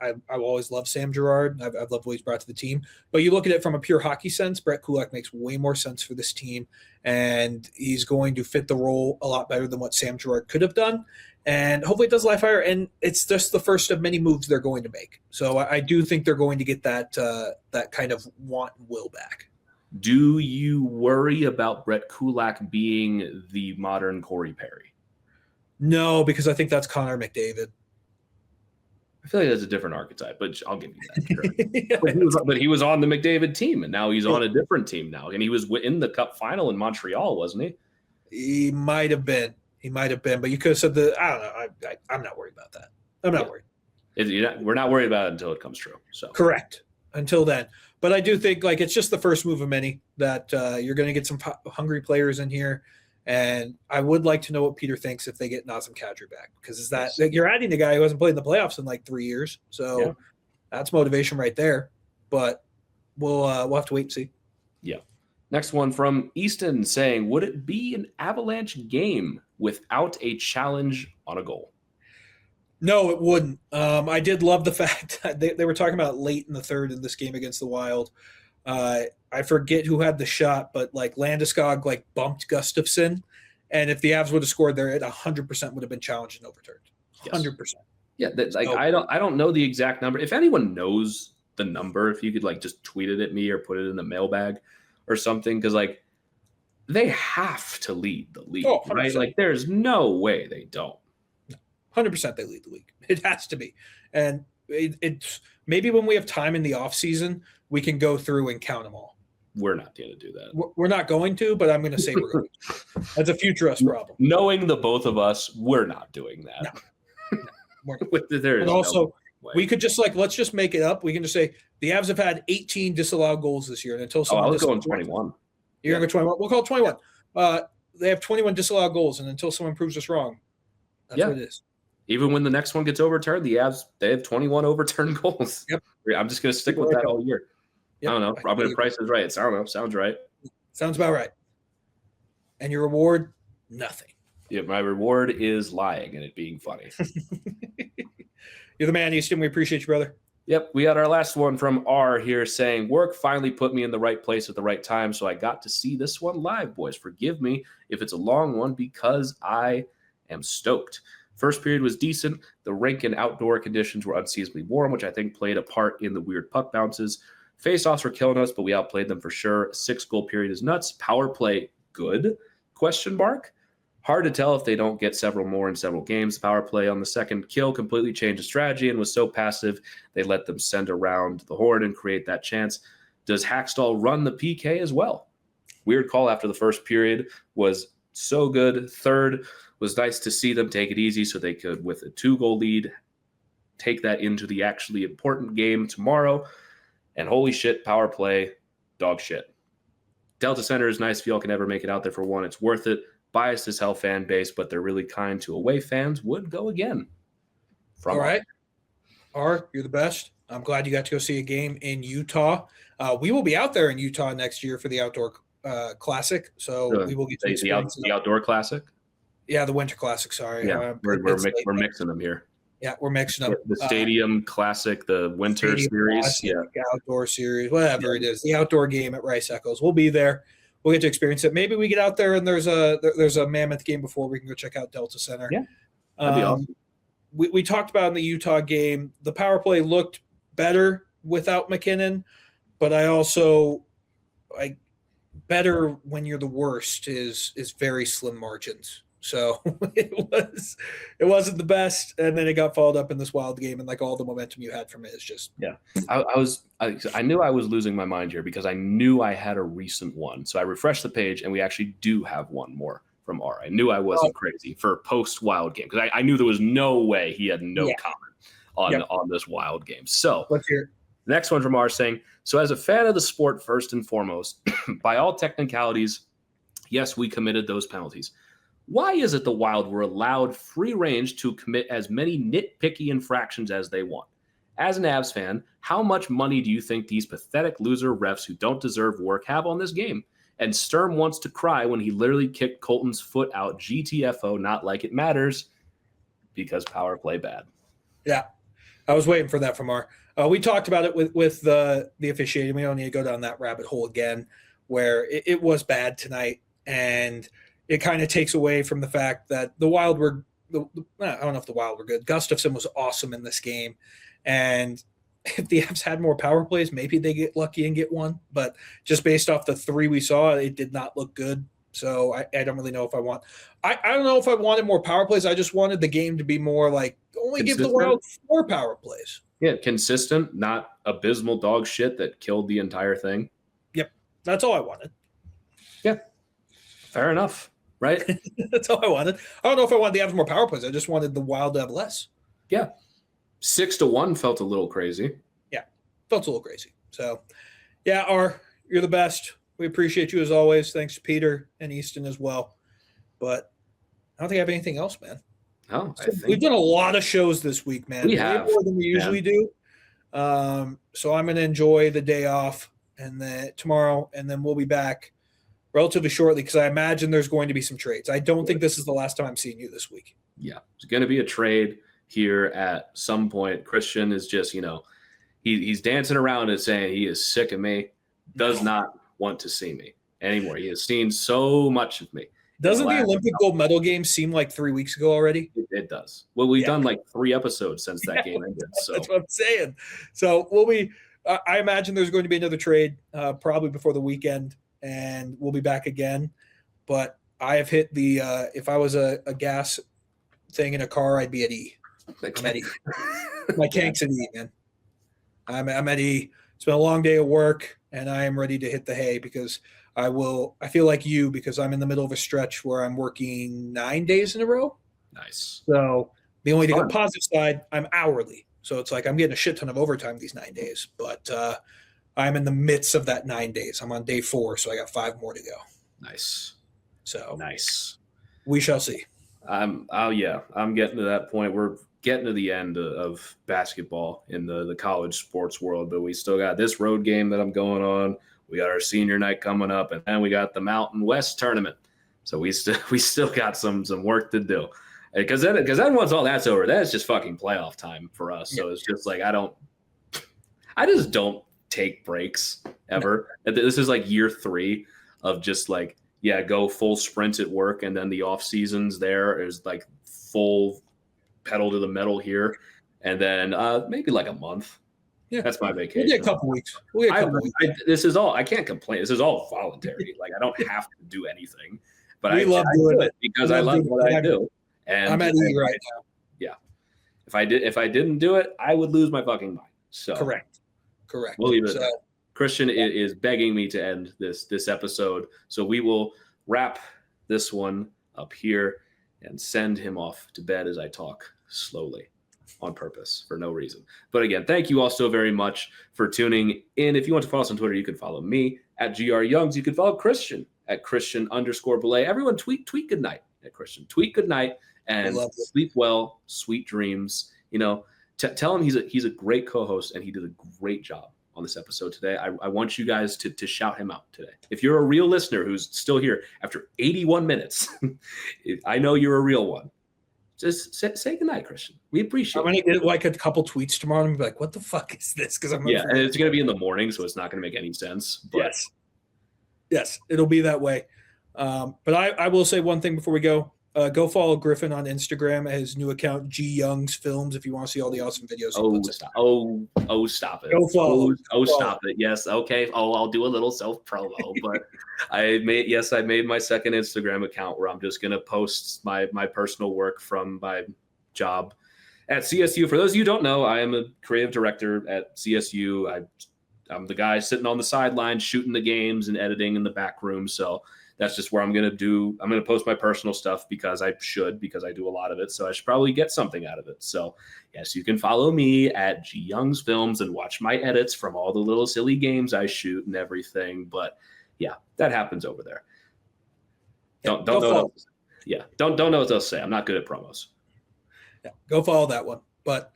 I've always loved Sam Girard. I've loved what he's brought to the team. But you look at it from a pure hockey sense, Brett Kulak makes way more sense for this team, and he's going to fit the role a lot better than what Sam Girard could have done. And hopefully it does live fire. And it's just the first of many moves they're going to make. So I do think they're going to get that kind of want and will back. Do you worry about Brett Kulak being the modern Corey Perry? No, because I think that's Connor McDavid. I feel like that's a different archetype, but I'll give you that. Sure. But he was on the McDavid team, and now he's on a different team now. And he was in the Cup final in Montreal, wasn't he? He might have been. But you could have said I don't know. I'm not worried about that. I'm not worried. We're not worried about it until it comes true. So correct. Until then. But I do think it's just the first move of many that you're going to get some hungry players in here. And I would like to know what Peter thinks if they get Nazem Kadri back, because you're adding a guy who hasn't played in the playoffs in 3 years. So that's motivation right there. But we'll have to wait and see. Yeah. Next one from Easton saying, "Would it be an Avalanche game without a challenge on a goal?" No, it wouldn't. I did love the fact that they were talking about late in the third in this game against the Wild. I forget who had the shot, but like Landeskog like bumped Gustafsson, and if the Avs would have scored there, it 100% would have been challenged and overturned. 100%. Yeah, I don't know the exact number. If anyone knows the number, if you could like just tweet it at me or put it in the mailbag or something, because like they have to lead the league, right? Like there's no way they don't. 100% they lead the league. It has to be. And it's maybe when we have time in the off season, we can go through and count them all. We're not going to do that. We're not going to, but I'm going to say we're going to. That's a future us problem. Knowing the both of us, we're not doing that. No. And also, we could just let's just make it up. We can just say the Avs have had 18 disallowed goals this year. And until someone I was going 21. You're going to go 21. We'll call it 21. They have 21 disallowed goals. And until someone proves us wrong, that's what it is. Even when the next one gets overturned, the Avs, they have 21 overturned goals. Yep. I'm just going to stick with that all year. Yep. I don't know. Probably the price is right. I don't know. Sounds right. Sounds about right. And your reward, nothing. Yeah, my reward is lying and it being funny. You're the man, Easton. We appreciate you, brother. Yep. We got our last one from R here saying, work finally put me in the right place at the right time, so I got to see this one live, boys. Forgive me if it's a long one because I am stoked. First period was decent. The rink and outdoor conditions were unseasonably warm, which I think played a part in the weird puck bounces. Face-offs were killing us, but we outplayed them for sure. 6-goal period is nuts. Power play, good? ? Hard to tell if they don't get several more in several games. The power play on the second kill completely changed the strategy and was so passive they let them send around the horn and create that chance. Does Hackstall run the PK as well? Weird call after the first period was so good. Third was nice to see them take it easy so they could, with a 2-goal lead, take that into the actually important game tomorrow. And holy shit, power play, dog shit. Delta Center is nice if y'all can ever make it out there for one. It's worth it. Biased as hell fan base, but they're really kind to away fans. Would go again. All right. R, you're the best. I'm glad you got to go see a game in Utah. We will be out there in Utah next year for the outdoor classic. So we will get to the outdoor classic. Yeah, the winter classic. Sorry. Yeah, we're mixing them here. Yeah, we're mixing up the stadium classic, the winter series, classic, outdoor series, whatever it is. The outdoor game at Rice Echoes. We'll be there. We'll get to experience it. Maybe we get out there and there's a Mammoth game before we can go check out Delta Center. Yeah, that'd be awesome. We talked about in the Utah game, the power play looked better without McKinnon, but I also better when you're the worst is very slim margins. So it wasn't the best, and then it got followed up in this Wild game, and like all the momentum you had from it is just I knew I was losing my mind here because I knew I had a recent one, so I refreshed the page, and we actually do have one more from R. I knew I wasn't crazy for post Wild game because I knew there was no way he had no comment on this Wild game. So let's hear it. The next one from R saying, so as a fan of the sport, first and foremost, by all technicalities, yes, we committed those penalties. Why is it the Wild were allowed free range to commit as many nitpicky infractions as they want? As an Avs fan, how much money do you think these pathetic loser refs who don't deserve work have on this game? And Sturm wants to cry when he literally kicked Colton's foot out. GTFO, not like it matters, because power play bad. Yeah, I was waiting for that from R. We talked about it with the officiating. We don't need to go down that rabbit hole again, where it was bad tonight, and it kind of takes away from the fact that the Wild were I don't know if the Wild were good. Gustafsson was awesome in this game. And if the Avs had more power plays, maybe they get lucky and get one. But just based off the 3 we saw, it did not look good. So I don't really know if I want – I don't know if I wanted more power plays. I just wanted the game to be more like only give the Wild 4 power plays. Yeah, consistent, not abysmal dog shit that killed the entire thing. Yep, that's all I wanted. Yeah, fair enough. Right? That's all I wanted. I don't know if I wanted the Avs more power plays. I just wanted the Wild to have less. Yeah. 6-1 felt a little crazy. Yeah. Felt a little crazy. So, yeah, R, you're the best. We appreciate you as always. Thanks to Peter and Easton as well. But I don't think I have anything else, man. No, we've done a lot of shows this week, man. We have. More than we usually do. So I'm going to enjoy the day off and then tomorrow, and then we'll be back relatively shortly because I imagine there's going to be some trades. I don't think this is the last time I'm seeing you this week. Yeah, it's going to be a trade. here at some point. Christian is just, he's dancing around and saying he is sick of me, does not want to see me anymore. He has seen so much of me. Doesn't the Olympic gold medal game seem like 3 weeks ago already? It does. Well, we've done like 3 episodes since that game ended. So that's what I'm saying. So we'll be. I imagine there's going to be another trade probably before the weekend, and we'll be back again. But I have hit the. If I was a gas thing in a car, I'd be at E. I'm at E. My tank's at E, man. I'm at E. It's been a long day of work, and I am ready to hit the hay because I feel like you, because I'm in the middle of a stretch where I'm working 9 days in a row. Nice. So the only positive side, I'm hourly. So it's like I'm getting a shit ton of overtime these 9 days. But I'm in the midst of that 9 days. I'm on day 4, so I got 5 more to go. Nice. So nice. We shall see. I'm getting to that point. We're getting to the end of basketball in the college sports world, but we still got this road game that I'm going on. We got our senior night coming up, and then we got the Mountain West tournament. So we still got some work to do. Because then once all that's over, that's just fucking playoff time for us. So it's just like I just don't take breaks ever. This is like year 3 of just like, go full sprint at work, and then the off seasons there is like full pedal to the metal here, and then maybe like a month. Yeah, that's my vacation. We'll get a couple weeks. This is all. I can't complain. This is all voluntary. Like I don't have to do anything, but I love doing it because I love what I do. And I'm at E right now. Yeah, if I didn't do it, I would lose my fucking mind. So correct. We'll leave it. So, Christian is begging me to end this episode, so we will wrap this one up here and send him off to bed as I talk slowly. On purpose for no reason. But again, thank you all so very much for tuning in. If you want to follow us on Twitter, you can follow me at GR Youngs. You can follow Christian at Christian_Belay. Everyone tweet good night at Christian. Tweet good night and sleep well, sweet dreams. Tell him he's a great co-host and he did a great job on this episode today. I want you guys to shout him out today. If you're a real listener who's still here after 81 minutes, I know you're a real one. Just say goodnight, Christian. We appreciate it. I'm going to get like a couple tweets tomorrow and be like, what the fuck is this? Because and it's going to be in the morning, so it's not going to make any sense. But Yes, it'll be that way. But I will say one thing before we go. Go follow Griffin on Instagram at his new account, G Youngs Films, if you want to see all the awesome videos. Stop it. Go follow. Stop it. Yes. Okay. I'll do a little self promo, but I made my second Instagram account where I'm just going to post my personal work from my job at CSU. For those of you who don't know, I am a creative director at CSU. I'm the guy sitting on the sidelines, shooting the games and editing in the back room. So that's just where I'm going to post my personal stuff because I do a lot of it. So I should probably get something out of it. So yes, you can follow me at G Youngs Films and watch my edits from all the little silly games I shoot and everything. But yeah, that happens over there. Don't know. Don't know what they'll say. I'm not good at promos. Yeah, go follow that one. But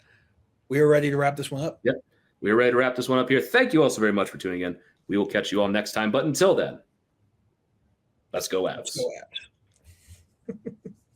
we are ready to wrap this one up. Yep. We're ready to wrap this one up here. Thank you all so very much for tuning in. We will catch you all next time. But until then, let's go Avs. Let's go Avs.